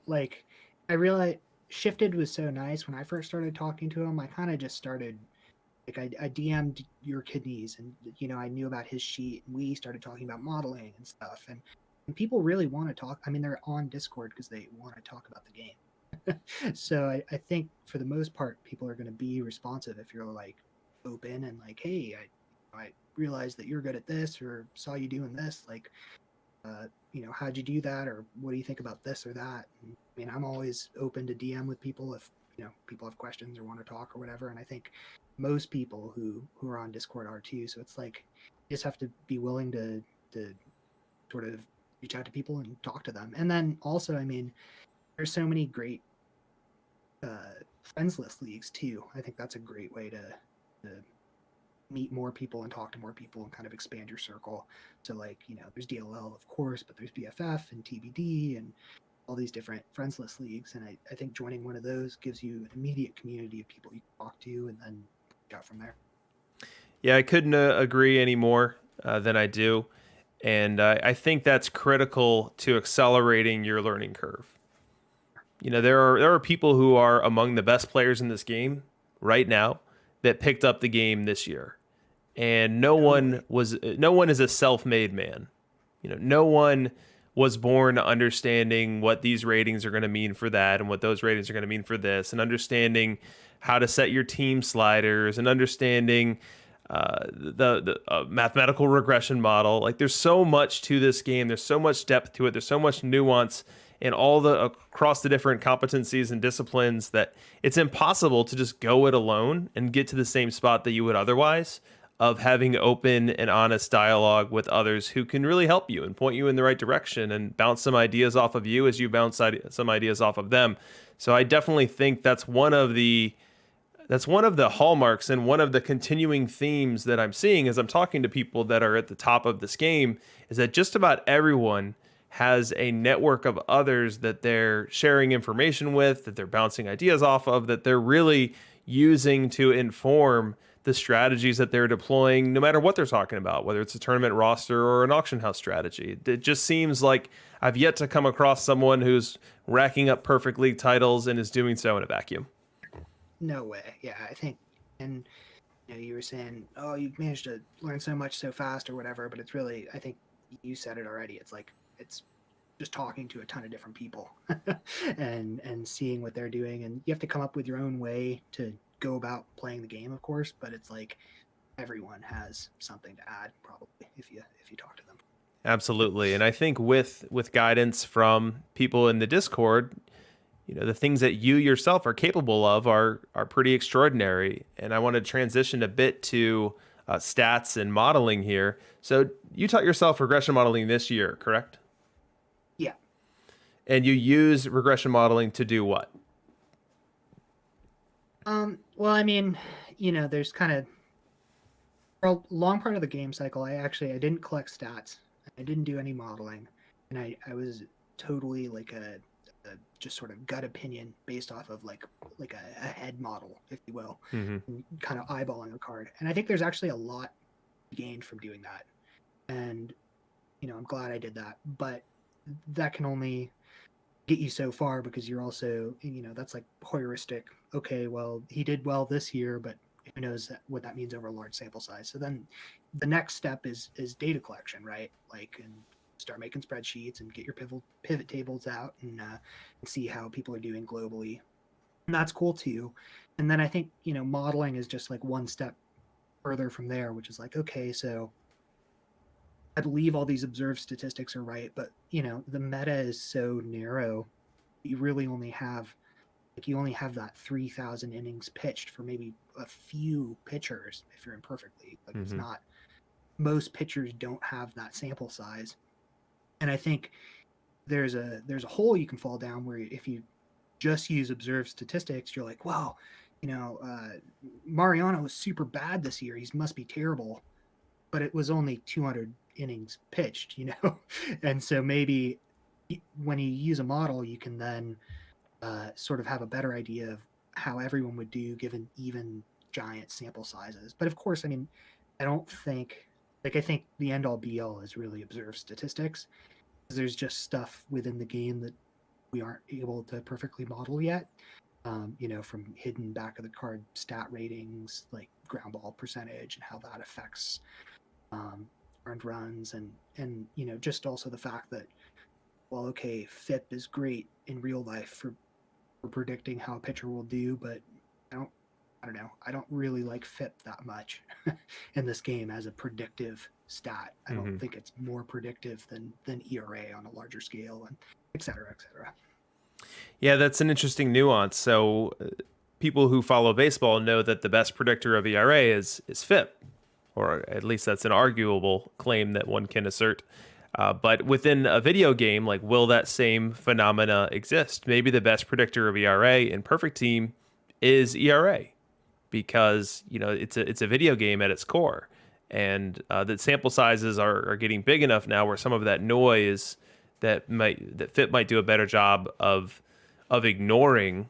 Like, I realized Shifted was so nice when I first started talking to him. I kind of just started like I DM'd your kidneys, and I knew about his sheet, and we started talking about modeling and stuff. And people really want to talk. I mean, they're on Discord because they want to talk about the game. So I think for the most part, people are going to be responsive if you're like open and like, hey, I realized that you're good at this, or saw you doing this. Like, how'd you do that, or what do you think about this or that? And, I mean, I'm always open to DM with people if people have questions or want to talk or whatever. And I think most people who are on Discord are too. So it's like you just have to be willing to sort of reach out to people and talk to them. And then also, I mean, there's so many great friends list leagues too. I think that's a great way to meet more people and talk to more people and kind of expand your circle. So like, there's DLL of course, but there's BFF and TBD and all these different friends list leagues. And I think joining one of those gives you an immediate community of people you can talk to and then go from there. Yeah, I couldn't agree any more than I do. And I think that's critical to accelerating your learning curve. There are people who are among the best players in this game right now that picked up the game this year. And no one is a self-made man. No one was born understanding what these ratings are going to mean for that and what those ratings are going to mean for this, and understanding how to set your team sliders and understanding the mathematical regression model. Like, there's so much to this game. There's so much depth to it. There's so much nuance in all the across the different competencies and disciplines that it's impossible to just go it alone and get to the same spot that you would otherwise, of having open and honest dialogue with others who can really help you and point you in the right direction and bounce some ideas off of you as you bounce some ideas off of them. So I definitely think that's one of the hallmarks and one of the continuing themes that I'm seeing as I'm talking to people that are at the top of this game, is that just about everyone has a network of others that they're sharing information with, that they're bouncing ideas off of, that they're really using to inform the strategies that they're deploying, no matter what they're talking about, whether it's a tournament roster or an auction house strategy. It just seems like I've yet to come across someone who's racking up perfect league titles and is doing so in a vacuum. No way. Yeah, I think, and you were saying, oh, you've managed to learn so much so fast or whatever, but it's really, I think you said it already. It's like, it's just talking to a ton of different people and seeing what they're doing. And you have to come up with your own way to go about playing the game, of course, but it's like everyone has something to add probably if you talk to them. Absolutely. And I think with guidance from people in the Discord, the things that you yourself are capable of are pretty extraordinary. And I want to transition a bit to stats and modeling here. So you taught yourself regression modeling this year, correct? Yeah. And you use regression modeling to do what? Well, I mean, there's kind of for a long part of the game cycle, I didn't collect stats. I didn't do any modeling, and I was totally like a just sort of gut opinion based off of like a head model, if you will, kind of eyeballing a card. And I think there's actually a lot gained from doing that. And I'm glad I did that, but that can only get you so far because you're also, that's like heuristic. Okay, well, he did well this year, but who knows what that means over a large sample size. So then the next step is data collection, right? Like, and start making spreadsheets and get your pivot tables out and see how people are doing globally. And that's cool too. And then I think, modeling is just like one step further from there, which is like, okay, so I believe all these observed statistics are right, but the meta is so narrow. You really only have that 3,000 innings pitched for maybe a few pitchers if you're in perfect league. Like it's not, most pitchers don't have that sample size. And I think there's a hole you can fall down where if you just use observed statistics, you're like, well, you know, Mariano was super bad this year. He must be terrible, but it was only 200 innings pitched, you know? And so maybe when you use a model, you can then sort of have a better idea of how everyone would do given even giant sample sizes. But of course, I mean, I don't think, like, I think the end all be all is really observed statistics. There's just stuff within the game that we aren't able to perfectly model yet. You know, from hidden back of the card stat ratings, like ground ball percentage, and how that affects earned runs, and you know, just also the fact that, well, okay, FIP is great in real life for predicting how a pitcher will do, but I don't I don't know. I don't really like FIP that much in this game as a predictive stat. I don't Hmm. think it's more predictive than ERA on a larger scale, and et cetera, et cetera. Yeah, that's an interesting nuance. So people who follow baseball know that the best predictor of ERA is FIP, or at least that's an arguable claim that one can assert. But within a video game, like, will that same phenomena exist? Maybe the best predictor of ERA in Perfect Team is ERA, because it's a video game at its core, and the sample sizes are getting big enough now where some of that noise that FIP might do a better job of ignoring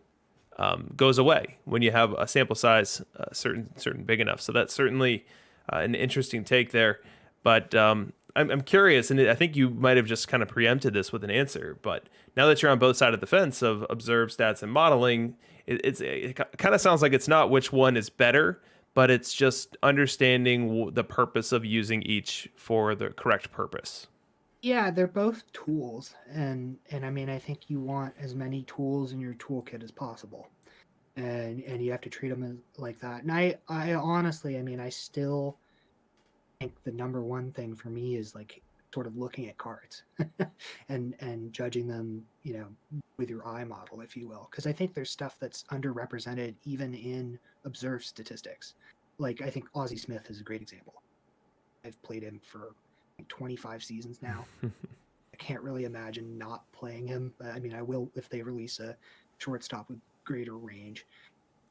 goes away when you have a sample size certain big enough. So that's certainly an interesting take there. But I'm curious, and I think you might have just kind of preempted this with an answer. But now that you're on both sides of the fence of observed stats and modeling, it kind of sounds like it's not which one is better, but it's just understanding the purpose of using each for the correct purpose. Yeah, they're both tools, and I mean, I think you want as many tools in your toolkit as possible, and you have to treat them as, like that. And I honestly, I mean, I still think the number one thing for me is like sort of looking at cards and judging them, you know, with your eye model, if you will, because I think there's stuff that's underrepresented even in observed statistics. Like I think Ozzie Smith is a great example. I've played him for like 25 seasons now. I can't really imagine not playing him. I mean, I will if they release a shortstop with greater range.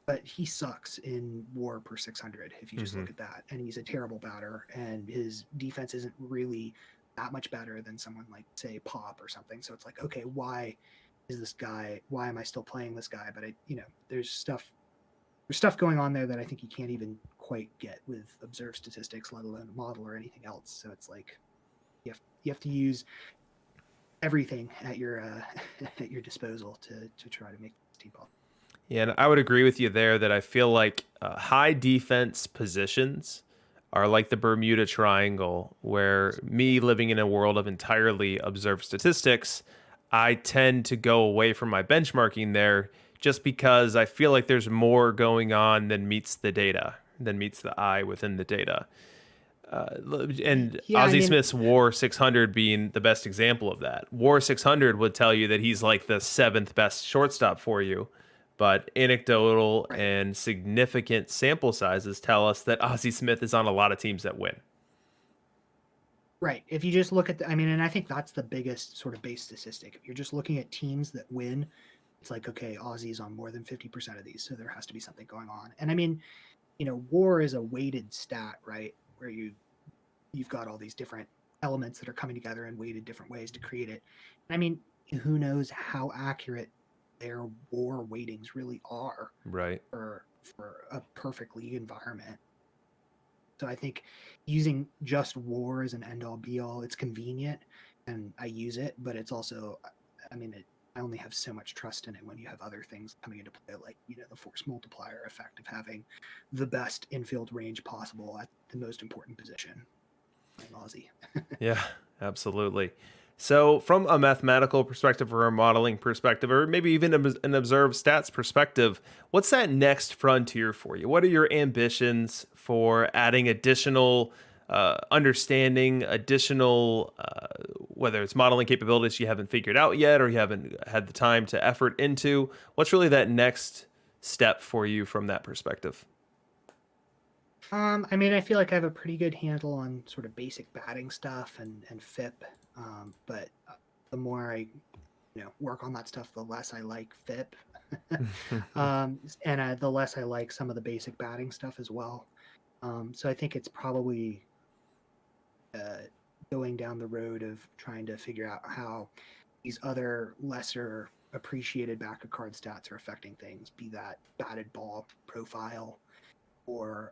But he sucks in WAR per 600 if you just Hmm. look at that. And he's a terrible batter, and his defense isn't really that much better than someone like, say, Pop or something. So it's like, okay, why is this guy? Why am I still playing this guy? But there's stuff going on there that I think you can't even quite get with observed statistics, let alone a model or anything else. So it's like you have to use everything at your at your disposal to try to make this team ball. Yeah, and I would agree with you there that I feel like high defense positions are like the Bermuda Triangle, where me living in a world of entirely observed statistics, I tend to go away from my benchmarking there just because I feel like there's more going on than meets the data, than meets the eye within the data. And Yeah, I Ozzie mean, Smith's WAR 600 being the best example of that. WAR 600 would tell you that he's like the seventh best shortstop for you, but anecdotal right. and significant sample sizes tell us that Ozzie Smith is on a lot of teams that win. Right. If you just look at I mean, and I think that's the biggest sort of base statistic. If you're just looking at teams that win, it's like, okay, Aussie's on more than 50% of these, so there has to be something going on. And I mean, you know, WAR is a weighted stat, right? Where you've got all these different elements that are coming together in weighted different ways to create it. And I mean, who knows how accurate their WAR weightings really are Right. for a perfect league environment. So I think using just WAR as an end all be all, it's convenient and I use it, but it's also, I mean, I only have so much trust in it when you have other things coming into play, like, you know, the force multiplier effect of having the best infield range possible at the most important position, like Aussie. Yeah, absolutely. So, from a mathematical perspective or a modeling perspective, or maybe even an observed stats perspective, what's that next frontier for you? What are your ambitions for adding additional understanding, additional, whether it's modeling capabilities you haven't figured out yet or you haven't had the time to effort into? What's really that next step for you from that perspective? I mean, I feel like I have a pretty good handle on sort of basic batting stuff and FIP. But the more I, you know, work on that stuff, the less I like FIP. And the less I like some of the basic batting stuff as well. So I think it's probably going down the road of trying to figure out how these other lesser appreciated back of card stats are affecting things, be that batted ball profile or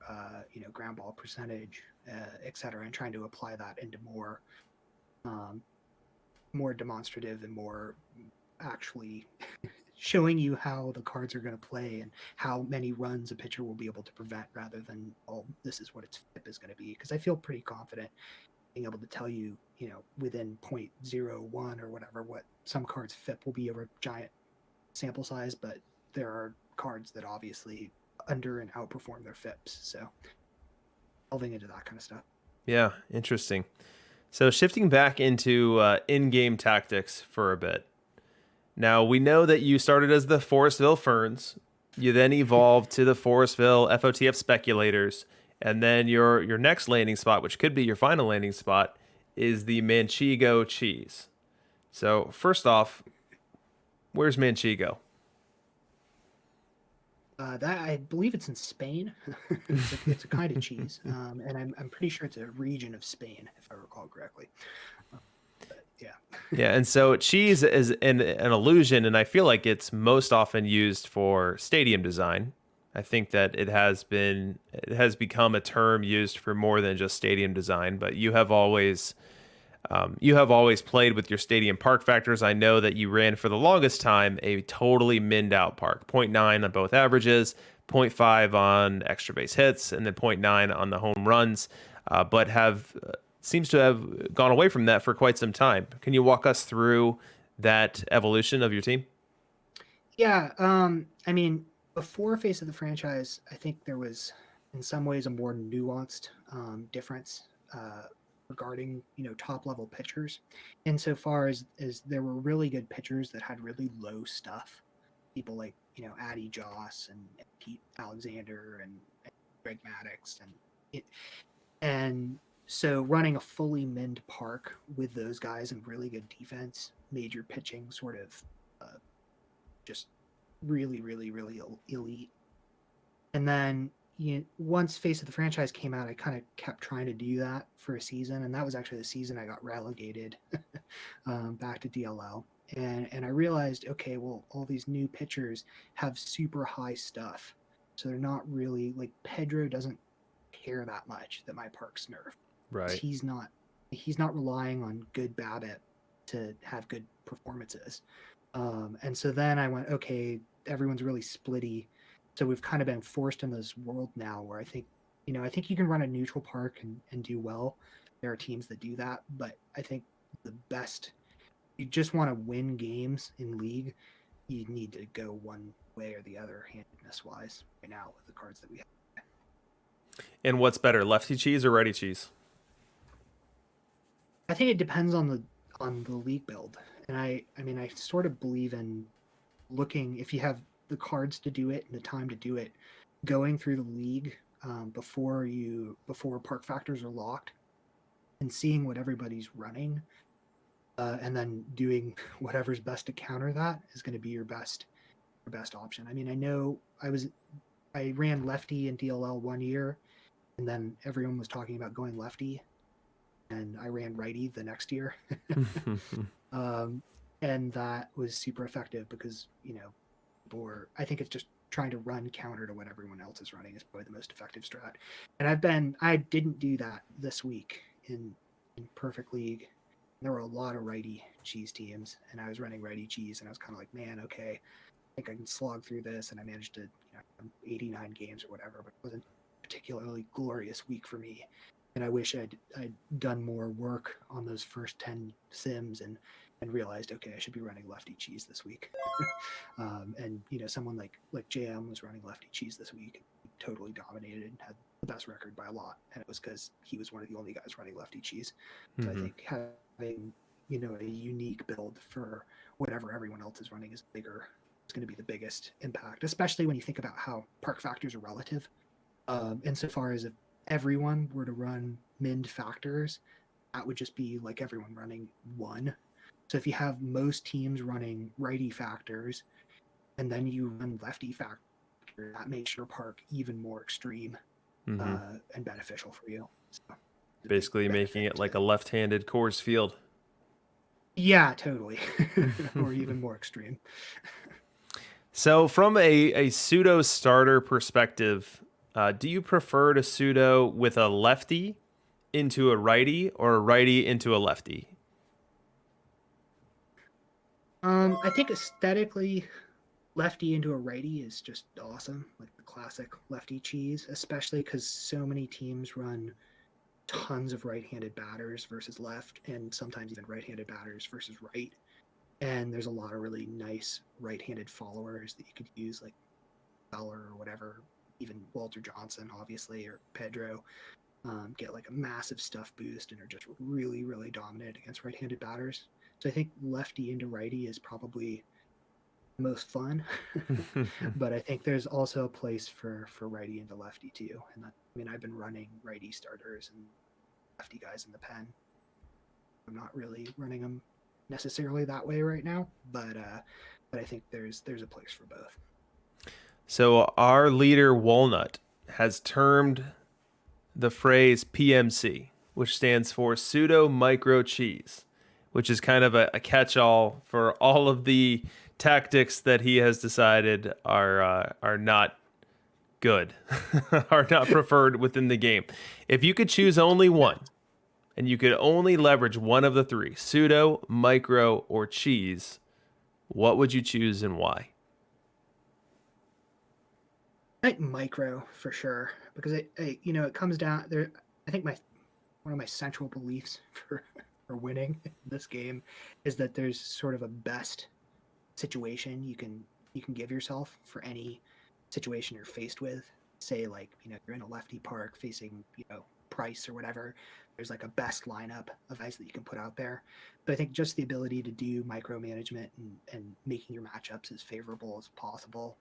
ground ball percentage, et cetera, and trying to apply that into um, more demonstrative and more actually showing you how the cards are going to play and how many runs a pitcher will be able to prevent rather than, oh, this is what its FIP is going to be. Because I feel pretty confident being able to tell you, within 0.01 or whatever, what some cards FIP will be over a giant sample size, but there are cards that obviously under and outperform their FIPs. So delving into that kind of stuff. Yeah, interesting. So shifting back into in-game tactics for a bit. Now, we know that you started as the Forestville Ferns. You then evolved to the Forestville FOTF Speculators. And then your next landing spot, which could be your final landing spot, is the Manchego Cheese. So first off, where's Manchego? That I believe it's in Spain. It's a kind of cheese, and I'm pretty sure it's a region of Spain, if I recall correctly. But yeah. Yeah, and so cheese is an illusion, and I feel like it's most often used for stadium design. I think that it has become a term used for more than just stadium design. But you have always played with your stadium park factors. I know that you ran for the longest time a totally minned out park, 0.9 on both averages, 0.5 on extra base hits, and then 0.9 on the home runs. But seems to have gone away from that for quite some time. Can you walk us through that evolution of your team? Yeah, I mean, before Face of the Franchise, I think there was, in some ways, a more nuanced difference regarding top level pitchers, insofar as there were really good pitchers that had really low stuff, people like Addy Joss and Pete Alexander and Greg Maddux and so running a fully minned park with those guys and really good defense made your pitching sort of just really, really, really elite. And then once Face of the Franchise came out, I kind of kept trying to do that for a season, and that was actually the season I got relegated back to DLL. And I realized, okay, well, all these new pitchers have super high stuff, so they're not really like Pedro doesn't care that much that my park's nerfed. Right. He's not relying on good BABIP to have good performances. And so then I went, okay, everyone's really splitty. So we've kind of been forced in this world now where I think you can run a neutral park and do well. There are teams that do that, but I think the best, you just want to win games in League, you need to go one way or the other handedness wise right now with the cards that we have. And what's better, lefty cheese or righty cheese? I think it depends on the league build. And I mean I sort of believe in looking, if you have the cards to do it and the time to do it, going through the league before park factors are locked and seeing what everybody's running, and then doing whatever's best to counter that is going to be your best option. I mean, I know I ran lefty in DLL 1 year, and then everyone was talking about going lefty, and I ran righty the next year. And that was super effective because I think it's just trying to run counter to what everyone else is running is probably the most effective strat. And I didn't do that this week in Perfect League. There were a lot of righty cheese teams, and I was running righty cheese, and I was kind of like, man, okay, I think I can slog through this. And I managed to 89 games or whatever, but it wasn't a particularly glorious week for me. And I wish I'd done more work on those first 10 sims and realized, okay, I should be running lefty cheese this week. And someone like JM was running lefty cheese this week, totally dominated and had the best record by a lot, and it was because he was one of the only guys running lefty cheese. So I think having a unique build for whatever everyone else is running is bigger. It's going to be the biggest impact, especially when you think about how park factors are relative. Insofar as if everyone were to run minned factors, that would just be like everyone running one. So if you have most teams running righty factors, and then you run lefty factor. That makes your park even more extreme and beneficial for you. So, basically making it like a left-handed Coors Field. Yeah, totally. Or even more extreme. So from a pseudo starter perspective, do you prefer to pseudo with a lefty into a righty or a righty into a lefty? I think aesthetically, lefty into a righty is just awesome, like the classic lefty cheese, especially because so many teams run tons of right-handed batters versus left, and sometimes even right-handed batters versus right. And there's a lot of really nice right-handed followers that you could use, like Beller or whatever, even Walter Johnson, obviously, or Pedro. Get like a massive stuff boost and are just really, really dominant against right-handed batters. So I think lefty into righty is probably the most fun, but I think there's also a place for righty into lefty too. And I've been running righty starters and lefty guys in the pen. I'm not really running them necessarily that way right now, but I think there's a place for both. So our leader Walnut has termed the phrase PMC, which stands for pseudo micro cheese, which is kind of a catch-all for all of the tactics that he has decided are not good, are not preferred within the game. If you could choose only one, and you could only leverage one of the three, pseudo, micro, or cheese, what would you choose and why? I think micro for sure, because it comes down there. I think one of my central beliefs for winning this game is that there's sort of a best situation you can give yourself for any situation you're faced with. Say like you're in a lefty park facing Price or whatever. There's like a best lineup of guys that you can put out there. But I think just the ability to do micromanagement and making your matchups as favorable as possible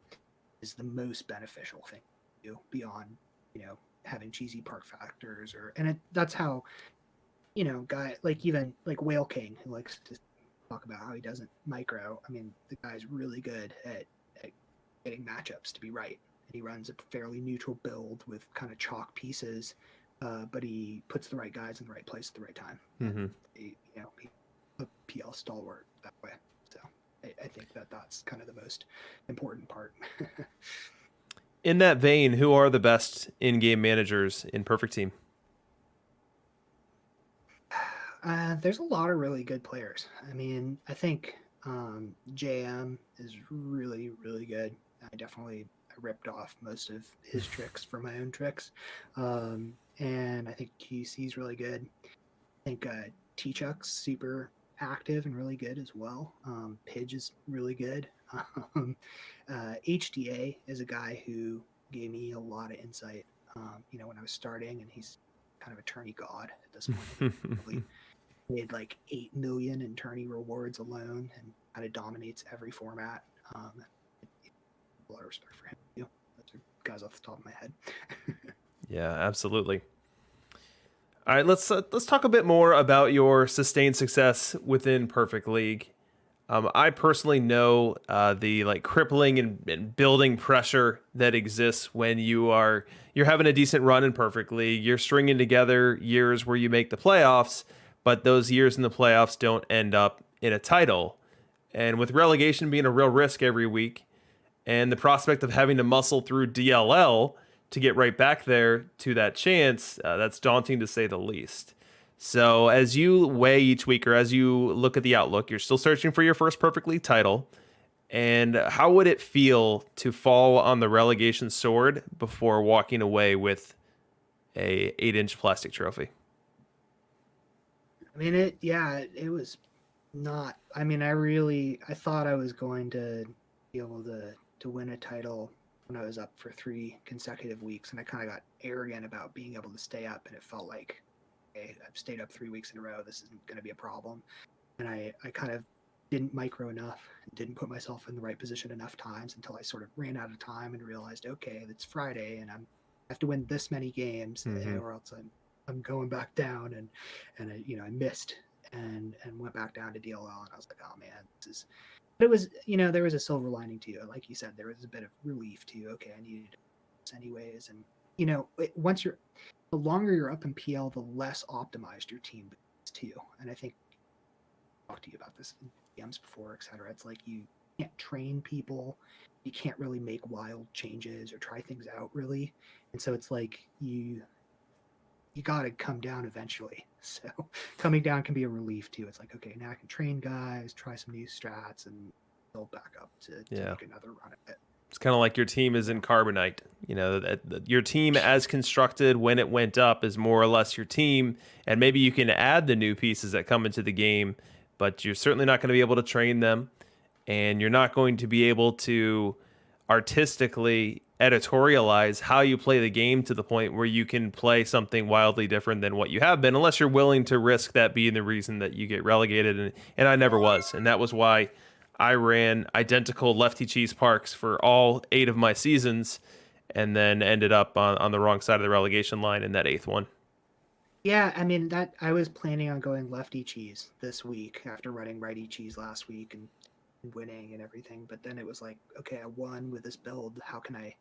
is the most beneficial thing to do beyond having cheesy park factors that's how guy like even like Whale King, who likes to talk about how he doesn't micro. I mean, the guy's really good at getting matchups to be right, and he runs a fairly neutral build with kind of chalk pieces, but he puts the right guys in the right place at the right time. Mm-hmm. He's a PL stalwart that way. So I think that's kind of the most important part. In that vein, who are the best in-game managers in Perfect Team? There's a lot of really good players. I mean, I think JM is really, really good. I ripped off most of his tricks for my own tricks. And I think QC is really good. I think T-Chuck's super active and really good as well. Pidge is really good. HDA is a guy who gave me a lot of insight, when I was starting, and he's kind of a tourney god at this point. Really made like 8 million in tourney rewards alone and kind of dominates every format. A lot of respect for him too. Those are guys off the top of my head. Yeah, absolutely. All right, let's talk a bit more about your sustained success within Perfect League. I personally know the crippling and building pressure that exists when you're having a decent run in Perfect League. You're stringing together years where you make the playoffs, but those years in the playoffs don't end up in a title. And with relegation being a real risk every week, and the prospect of having to muscle through DLL to get right back there to that chance, that's daunting to say the least. So as you weigh each week, or as you look at the outlook, you're still searching for your first Perfect League title. And how would it feel to fall on the relegation sword before walking away with a 8-inch plastic trophy? I mean, it was not. I mean, I thought I was going to be able to win a title when I was up for 3 consecutive weeks, and I kind of got arrogant about being able to stay up, and it felt like, okay, I've stayed up 3 weeks in a row. This isn't going to be a problem. And I kind of didn't micro enough, and didn't put myself in the right position enough times until I sort of ran out of time and realized, okay, it's Friday, and I have to win this many games, or else I'm going back down, and I missed and went back down to DLL, and I was like, oh man, But it was, there was a silver lining to it. Like you said, there was a bit of relief to, okay, I needed this anyways. And, once the longer you're up in PL, the less optimized your team is too. And I think I talked to you about this in DMs before, et cetera. It's like you can't train people. You can't really make wild changes or try things out really. And so it's like you got to come down eventually. So coming down can be a relief too. It's like, okay, now I can train guys, try some new strats, and build back up to make another run at it. It's kind of like your team is in Carbonite. That your team as constructed when it went up is more or less your team, and maybe you can add the new pieces that come into the game, but you're certainly not going to be able to train them, and you're not going to be able to artistically editorialize how you play the game to the point where you can play something wildly different than what you have been, unless you're willing to risk that being the reason that you get relegated. And I never was, and that was why I ran identical lefty cheese parks for all 8 of my seasons, and then ended up on the wrong side of the relegation line in that 8th one. Yeah, I mean, that I was planning on going lefty cheese this week after running righty cheese last week and winning and everything. But then it was like, okay, I won with this build. How can I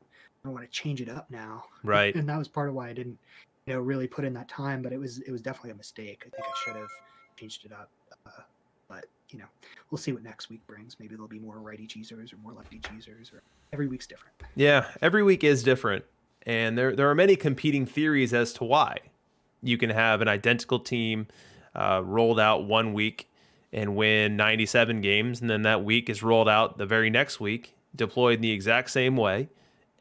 want to change it up now. Right. And that was part of why I didn't, really put in that time. But it was definitely a mistake. I think I should have changed it up. But we'll see what next week brings. Maybe there'll be more righty cheesers or more lefty cheesers, or every week's different. Yeah, every week is different, and there are many competing theories as to why. You can have an identical team rolled out one week and win 97 games, and then that week is rolled out the very next week, deployed in the exact same way,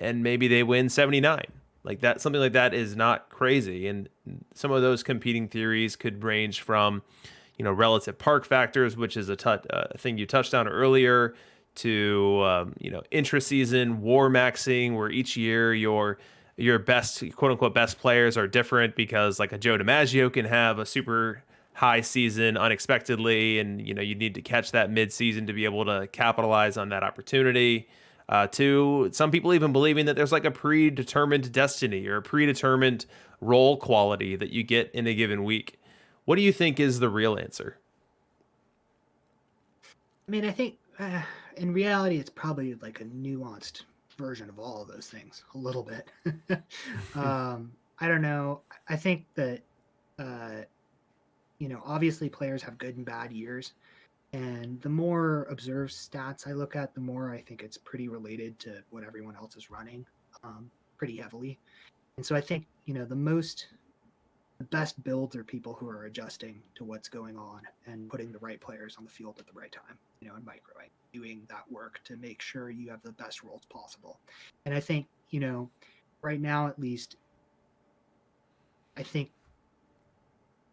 and maybe they win 79. Like that, something like that is not crazy. And some of those competing theories could range from, relative park factors, which is a thing you touched on earlier, to intra-season war maxing, where each year your best, quote unquote, best players are different because like a Joe DiMaggio can have a super high season unexpectedly, and you need to catch that mid-season to be able to capitalize on that opportunity. To some people even believing that there's like a predetermined destiny or a predetermined role quality that you get in a given week. What do you think is the real answer? I mean, I think in reality, it's probably like a nuanced version of all of those things, a little bit. I don't know. I think that, obviously players have good and bad years. And the more observed stats I look at, the more I think it's pretty related to what everyone else is running pretty heavily. And so I think, the best builds are people who are adjusting to what's going on and putting the right players on the field at the right time, and microing, doing that work to make sure you have the best roles possible. And I think, right now at least, I think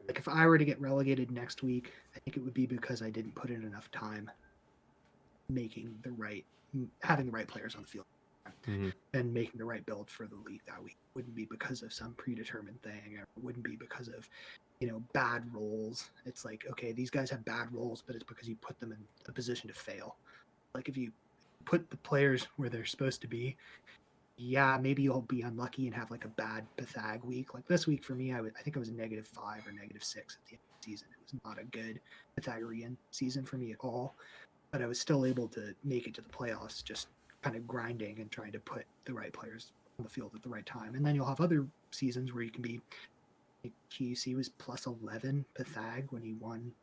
like if I were to get relegated next week, I think it would be because I didn't put in enough time having the right players on the field and making the right build for the league that week. It wouldn't be because of some predetermined thing, or it wouldn't be because of, bad roles. It's like, okay, these guys have bad roles, but it's because you put them in a position to fail. Like if you put the players where they're supposed to be, yeah, maybe you'll be unlucky and have like a bad Pythag week. Like this week for me, I think it was a -5 or -6 at the end of the season. It was not a good Pythagorean season for me at all, but I was still able to make it to the playoffs, just kind of grinding and trying to put the right players on the field at the right time. And then you'll have other seasons where you can be, like QC was +11 Pythag when he won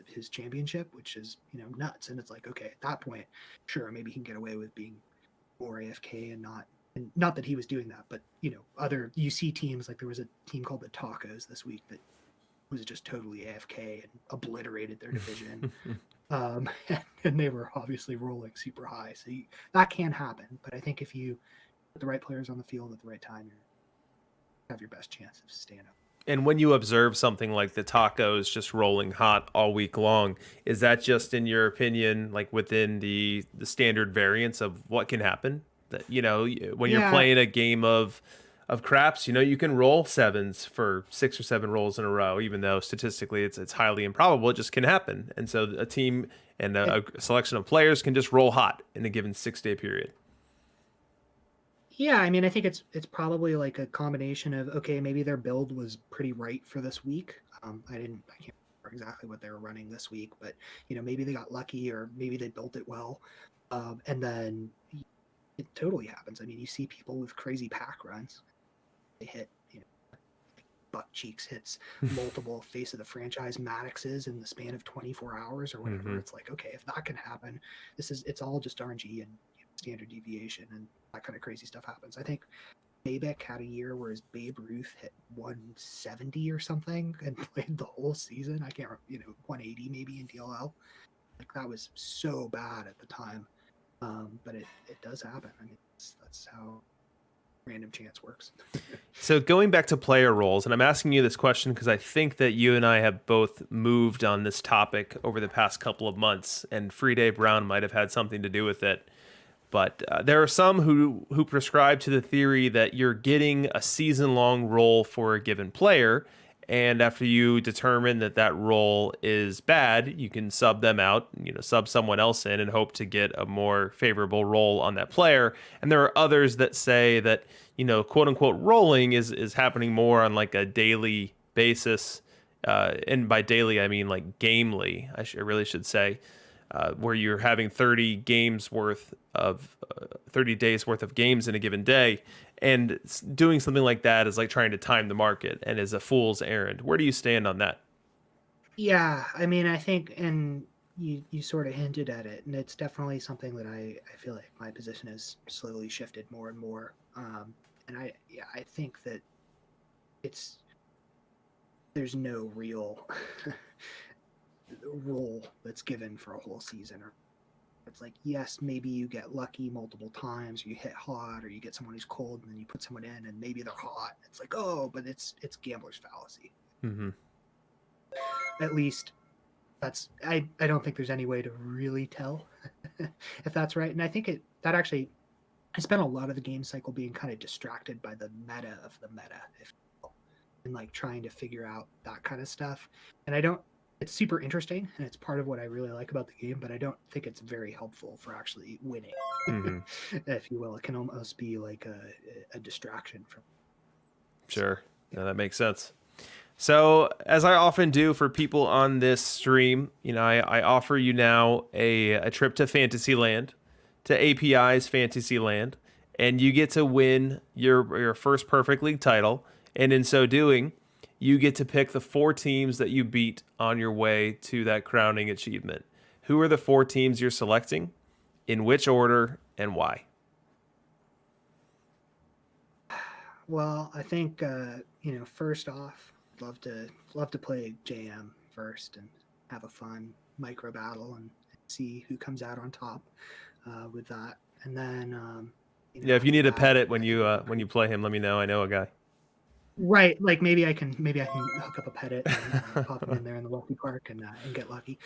his championship, which is, nuts. And it's like, okay, at that point, sure, maybe he can get away with being more AFK and not that he was doing that, but other UC teams, like there was a team called the Tacos this week that was just totally AFK and obliterated their division. And they were obviously rolling super high. So that can happen. But I think if you put the right players on the field at the right time, you have your best chance of staying up. And when you observe something like the Tacos just rolling hot all week long, is that just, in your opinion, like within the standard variance of what can happen? That when you're playing a game of craps, you can roll 7s for 6 or 7 rolls in a row, even though statistically it's highly improbable. It just can happen, and so a team and a selection of players can just roll hot in a given 6-day period. Yeah, I mean, I think it's probably like a combination of, okay, maybe their build was pretty right for this week. I can't remember exactly what they were running this week, but maybe they got lucky or maybe they built it well, and then it totally happens. I mean, you see people with crazy pack runs, they hit butt cheeks hits multiple face of the franchise Maddoxes in the span of 24 hours or whatever. Mm-hmm. It's like, okay, if that can happen, it's all just RNG and standard deviation, and that kind of crazy stuff happens. I think Babeck had a year where his Babe Ruth hit 170 or something and played the whole season. I can't remember, 180 maybe in DLL. Like, that was so bad at the time. But it does happen. I mean, that's how random chance works. So going back to player roles, and I'm asking you this question because I think that you and I have both moved on this topic over the past couple of months, and Free Day Brown might have had something to do with it. But there are some who prescribe to the theory that you're getting a season-long role for a given player, and after you determine that that role is bad, you can sub them out, sub someone else in and hope to get a more favorable role on that player. And there are others that say that, quote unquote, rolling is happening more on like a daily basis. And by daily, I mean like gamely, I really should say, where you're having 30 days worth of games in a given day. And doing something like that is like trying to time the market and is a fool's errand. Where do you stand on that? Yeah, I mean, I think, and you sort of hinted at it, and it's definitely something that I feel like my position has slowly shifted more and more. And I think that there's no real role that's given for a whole season. Or it's like, yes, maybe you get lucky multiple times, or you hit hot, or you get someone who's cold, and then you put someone in, and maybe they're hot. It's like, oh, but it's gambler's fallacy. Mm-hmm. At least I don't think there's any way to really tell if that's right. And I think that actually, I spent a lot of the game cycle being kind of distracted by the meta of the meta, and like trying to figure out that kind of stuff. And it's super interesting, and it's part of what I really like about the game, but I don't think it's very helpful for actually winning, Mm-hmm. if you will. It can almost be like a distraction from. Sure. No, that makes sense. So, as I often do for people on this stream, I offer you now a trip to Fantasyland, to API's Fantasyland, and you get to win your first Perfect League title. And in so doing, you get to pick the 4 teams that you beat on your way to that crowning achievement. Who are the 4 teams you're selecting? In which order and why? Well, I think first off, love to play JM first and have a fun micro battle and see who comes out on top with that. And then Yeah, if you need to that, pet it when you play him, let me know. I know a guy. right, like maybe I can hook up a pet it and pop him in there in the Wealthy Park and get lucky.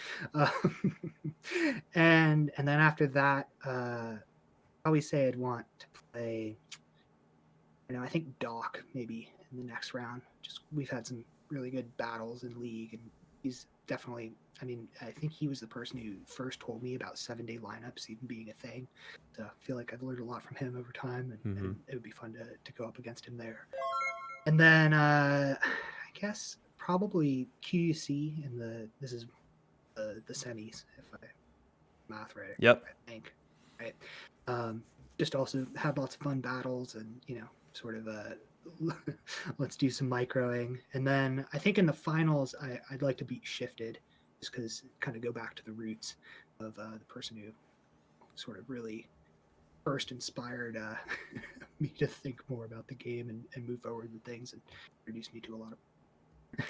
And then after that, I always say I'd want to play. I think Doc maybe in the next round. Just we've had some really good battles in League, and he's definitely. I mean, I think he was the person who first told me about 7-day lineups even being a thing. So I feel like I've learned a lot from him over time, and it would be fun to go up against him there. And then I guess probably QUC in this is the semis, if I math right. Yep. I think right. Just also had lots of fun battles, and sort of let's do some microing. And then I think in the finals, I'd like to beat Shifted, just because kind of go back to the roots of the person who sort of really first inspired me to think more about the game and move forward with things, and introduced me to a lot of.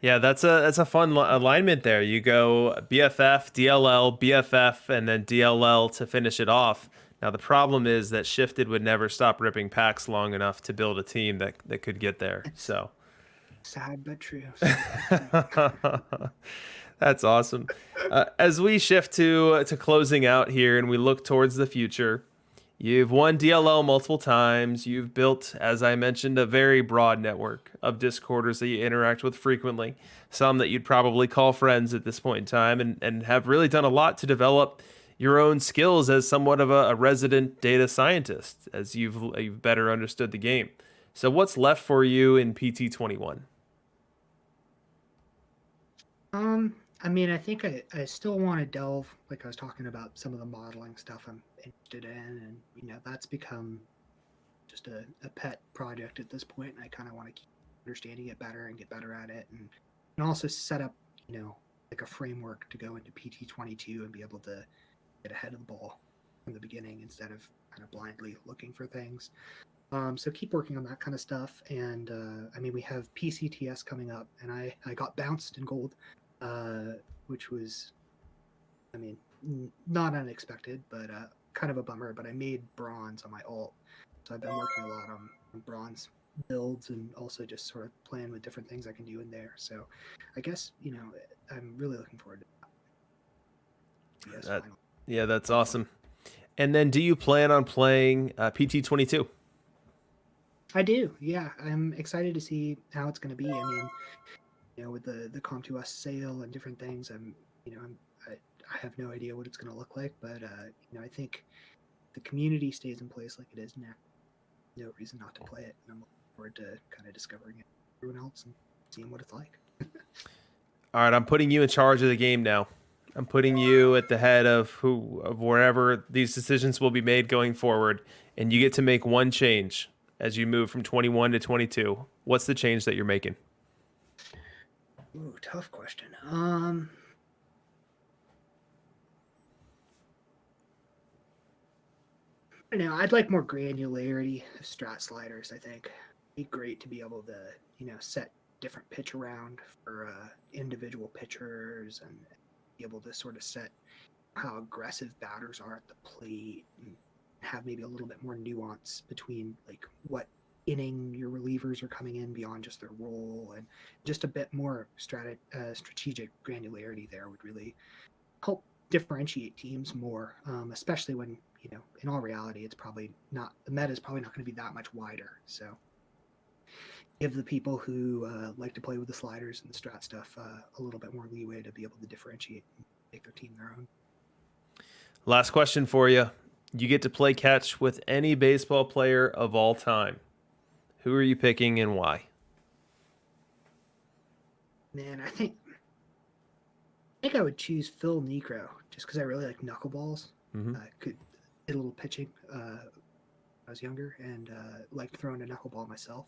Yeah, that's a fun alignment there. You go BFF, DLL, BFF, and then DLL to finish it off. Now, the problem is that Shifted would never stop ripping packs long enough to build a team that could get there. So Sad but true. That's awesome. As we shift to closing out here and we look towards the future, you've won DLL multiple times. You've built, as I mentioned, a very broad network of Discorders that you interact with frequently, some that you'd probably call friends at this point in time, and have really done a lot to develop your own skills as somewhat of a resident data scientist, as you've better understood the game. So what's left for you in PT21? I mean, I think I still want to delve, like I was talking about some of the modeling stuff I'm interested in, and that's become just a pet project at this point, and I kind of want to keep understanding it better and get better at it, and also set up, like a framework to go into PT22 and be able to get ahead of the ball from the beginning instead of kind of blindly looking for things. So keep working on that kind of stuff. And I mean, we have PCTS coming up, and I got bounced in gold, which was, I mean, not unexpected, but kind of a bummer. But I made bronze on my alt, so I've been working a lot on bronze builds and also just sort of playing with different things I can do in there. So I guess, I'm really looking forward to that. Yeah, that's awesome. And then do you plan on playing PT22? I do. Yeah, I'm excited to see how it's going to be. I mean, with the Com2S sale and different things, I have no idea what it's going to look like, but I think the community stays in place like it is now. No reason not to play it, and I'm looking forward to kind of discovering it with everyone else and seeing what it's like. All right, I'm putting you in charge of the game now. I'm putting you at the head of wherever these decisions will be made going forward, and you get to make one change as you move from 21 to 22. What's the change that you're making? Ooh, tough question. I don't know. I'd like more granularity of strat sliders. I think it'd be great to be able to, set different pitch around for individual pitchers and be able to sort of set how aggressive batters are at the plate and have maybe a little bit more nuance between like what inning your relievers are coming in beyond just their role, and just a bit more strategic granularity there would really help differentiate teams more, especially when, in all reality, it's probably not, the meta is probably not going to be that much wider. So give the people who like to play with the sliders and the strat stuff a little bit more leeway to be able to differentiate and make their team their own. Last question for you. You get to play catch with any baseball player of all time. Who are you picking and why? Man, I think I would choose Phil Necro just because I really like knuckleballs. Mm-hmm. Could hit a little pitching when I was younger, and liked throwing a knuckleball myself.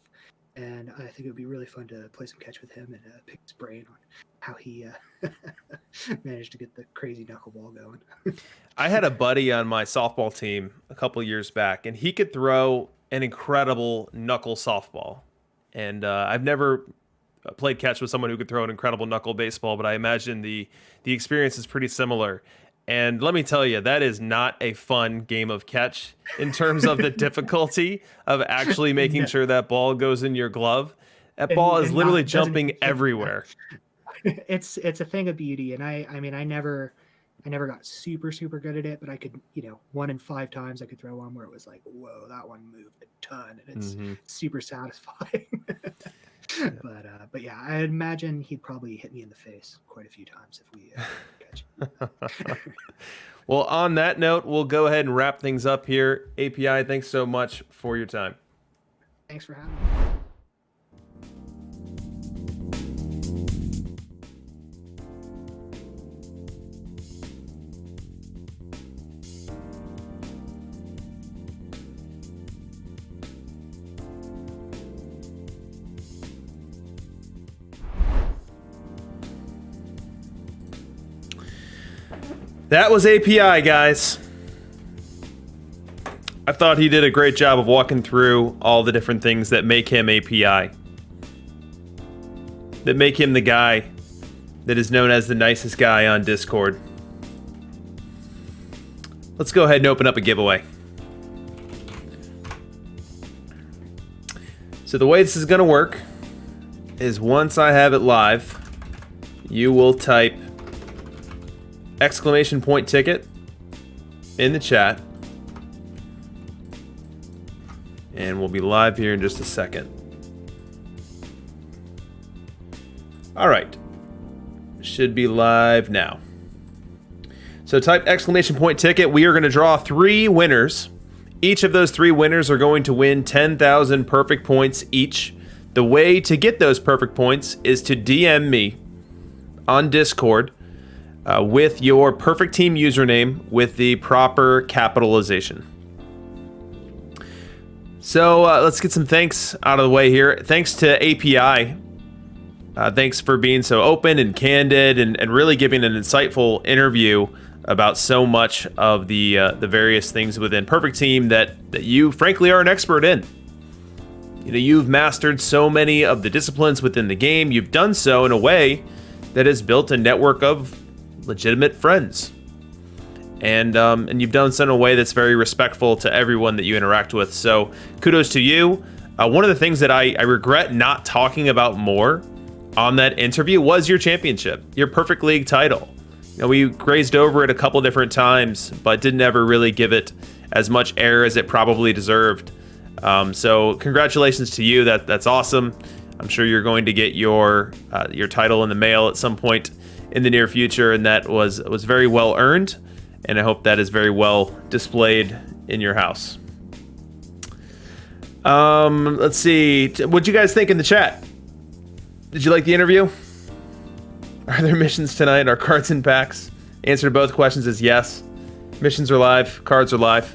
And I think it would be really fun to play some catch with him and pick his brain on how he managed to get the crazy knuckleball going. I had a buddy on my softball team a couple years back, and he could throw an incredible knuckle softball. And I've never played catch with someone who could throw an incredible knuckle baseball, but I imagine the experience is pretty similar. And let me tell you, that is not a fun game of catch in terms of the difficulty of actually making sure that ball goes in your glove. That ball is literally jumping everywhere. It's a thing of beauty, and I mean I never got super good at it, but I could, 1 in 5 times I could throw one where it was like, whoa, that one moved a ton, and it's super satisfying. But yeah, I imagine he'd probably hit me in the face quite a few times if we catch. Well, on that note, we'll go ahead and wrap things up here. API, thanks so much for your time. Thanks for having me. That was API, guys. I thought he did a great job of walking through all the different things that make him API. That make him the guy that is known as the nicest guy on Discord. Let's go ahead and open up a giveaway. So the way this is going to work is once I have it live, you will type !ticket in the chat, and we'll be live here in just a second. All right, should be live now. So type !ticket. We are going to draw 3 winners. Each of those 3 winners are going to win 10,000 perfect points each. The way to get those perfect points is to DM me on Discord with your Perfect Team username with the proper capitalization. So let's get some thanks out of the way here. Thanks to API. Thanks for being so open and candid and really giving an insightful interview about so much of the various things within Perfect Team that you frankly are an expert in. You know, you've mastered so many of the disciplines within the game. You've done so in a way that has built a network of legitimate friends. And you've done so in a way that's very respectful to everyone that you interact with. So kudos to you. One of the things that I regret not talking about more on that interview was your championship, your Perfect League title. You know, we grazed over it a couple different times, but didn't ever really give it as much air as it probably deserved. So congratulations to you. That's awesome. I'm sure you're going to get your title in the mail at some point in the near future, and that was very well earned. And I hope that is very well displayed in your house. Let's see. What'd you guys think in the chat? Did you like the interview? Are there missions tonight? Are cards in packs? Answer to both questions is yes. Missions are live. Cards are live.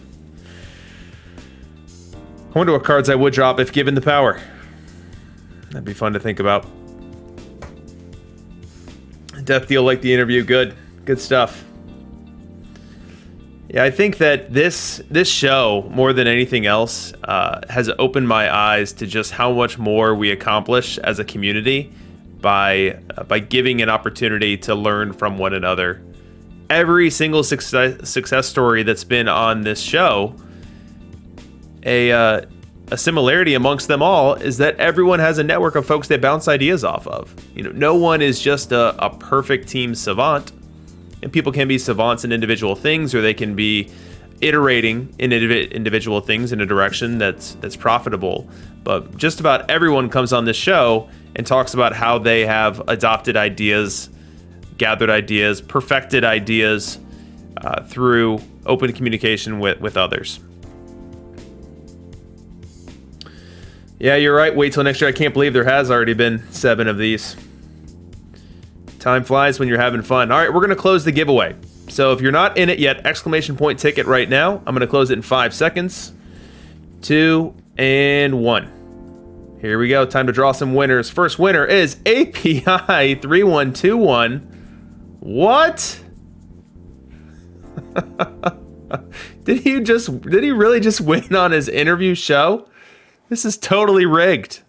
I wonder what cards I would drop if given the power. That'd be fun to think about. Death Deal liked the interview. Good stuff. Yeah, I think that this show, more than anything else, has opened my eyes to just how much more we accomplish as a community by giving an opportunity to learn from one another. Every single success story that's been on this show, a similarity amongst them all is that everyone has a network of folks they bounce ideas off of. You know, no one is just a perfect team savant. And people can be savants in individual things, or they can be iterating in individual things in a direction that's profitable. But just about everyone comes on this show and talks about how they have adopted ideas, gathered ideas, perfected ideas through open communication with others. Yeah, you're right. Wait till next year. I can't believe there has already been 7 of these. Time flies when you're having fun. All right, we're going to close the giveaway. So if you're not in it yet, exclamation point ticket right now. I'm going to close it in 5 seconds. 2 and 1. Here we go. Time to draw some winners. First winner is api312. What? Did he really just win on his interview show? This is totally rigged.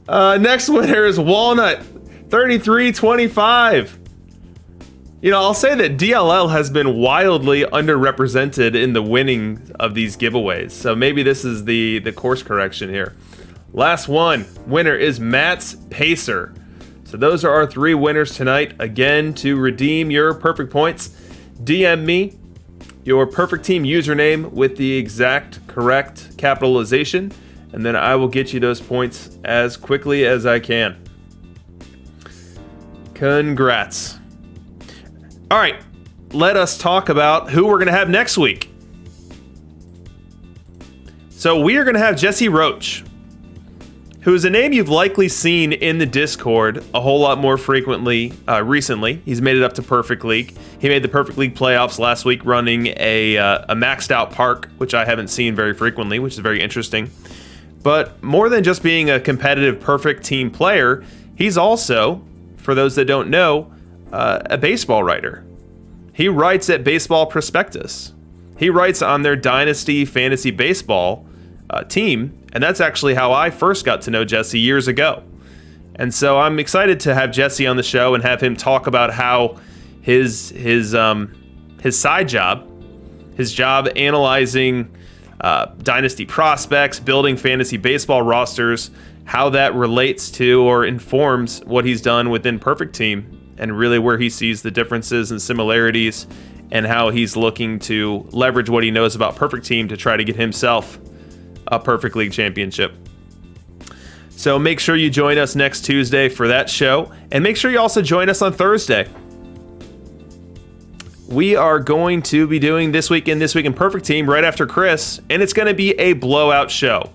Next winner is Walnut 3325. You know, I'll say that DLL has been wildly underrepresented in the winning of these giveaways. So maybe this is the course correction here. Last one. Winner is Matt's Pacer. So those are our 3 winners tonight. Again, to redeem your perfect points, DM me your Perfect Team username with the exact correct capitalization, and then I will get you those points as quickly as I can. Congrats. All right, let us talk about who we're going to have next week. So we are going to have Jesse Roach, who is a name you've likely seen in the Discord a whole lot more frequently recently. He's made it up to Perfect League. He made the Perfect League playoffs last week running a maxed out park, which I haven't seen very frequently, which is very interesting. But more than just being a competitive Perfect Team player, he's also, for those that don't know, a baseball writer. He writes at Baseball Prospectus. He writes on their Dynasty Fantasy Baseball team, and that's actually how I first got to know Jesse years ago. And so I'm excited to have Jesse on the show and have him talk about how his side job, his job analyzing dynasty prospects, building fantasy baseball rosters, how that relates to or informs what he's done within Perfect Team, and really where he sees the differences and similarities, and how he's looking to leverage what he knows about Perfect Team to try to get himself a Perfect League championship. So make sure you join us next Tuesday for that show, and make sure you also join us on Thursday. We are going to be doing This Week in Perfect Team right after Chris, and it's going to be a blowout show.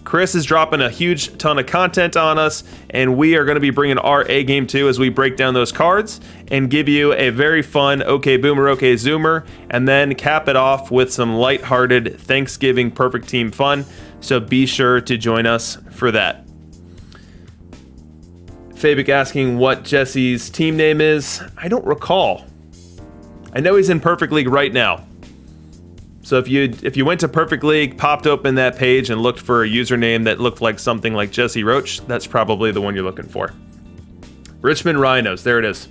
Chris is dropping a huge ton of content on us, and we are going to be bringing our A game too as we break down those cards and give you a very fun OK Boomer, OK Zoomer, and then cap it off with some lighthearted Thanksgiving Perfect Team fun. So be sure to join us for that. Fabic asking what Jesse's team name is. I don't recall. I know he's in Perfect League right now. So if you went to Perfect League, popped open that page and looked for a username that looked like something like Jesse Roach, that's probably the one you're looking for. Richmond Rhinos, there it is.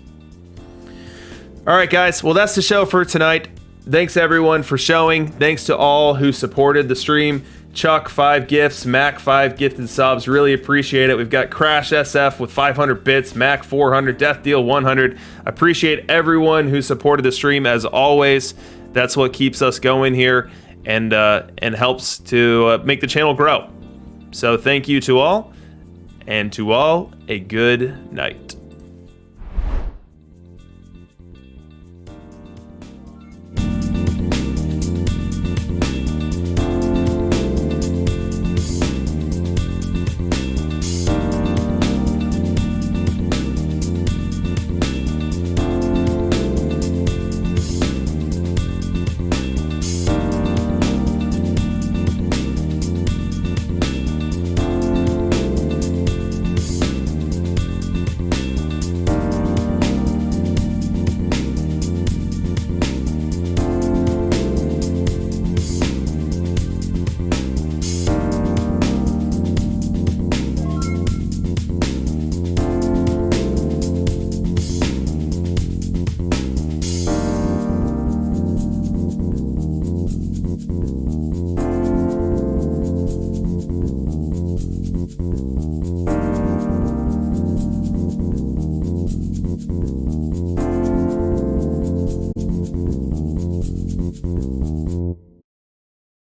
All right, guys. Well, that's the show for tonight. Thanks everyone for showing. Thanks to all who supported the stream. Chuck, 5 gifts. Mac, 5 gifted subs. Really appreciate it. We've got Crash SF with 500 bits. Mac, 400. Death Deal, 100. Appreciate everyone who supported the stream as always. That's what keeps us going here and helps to make the channel grow. So thank you to all, and to all, a good night.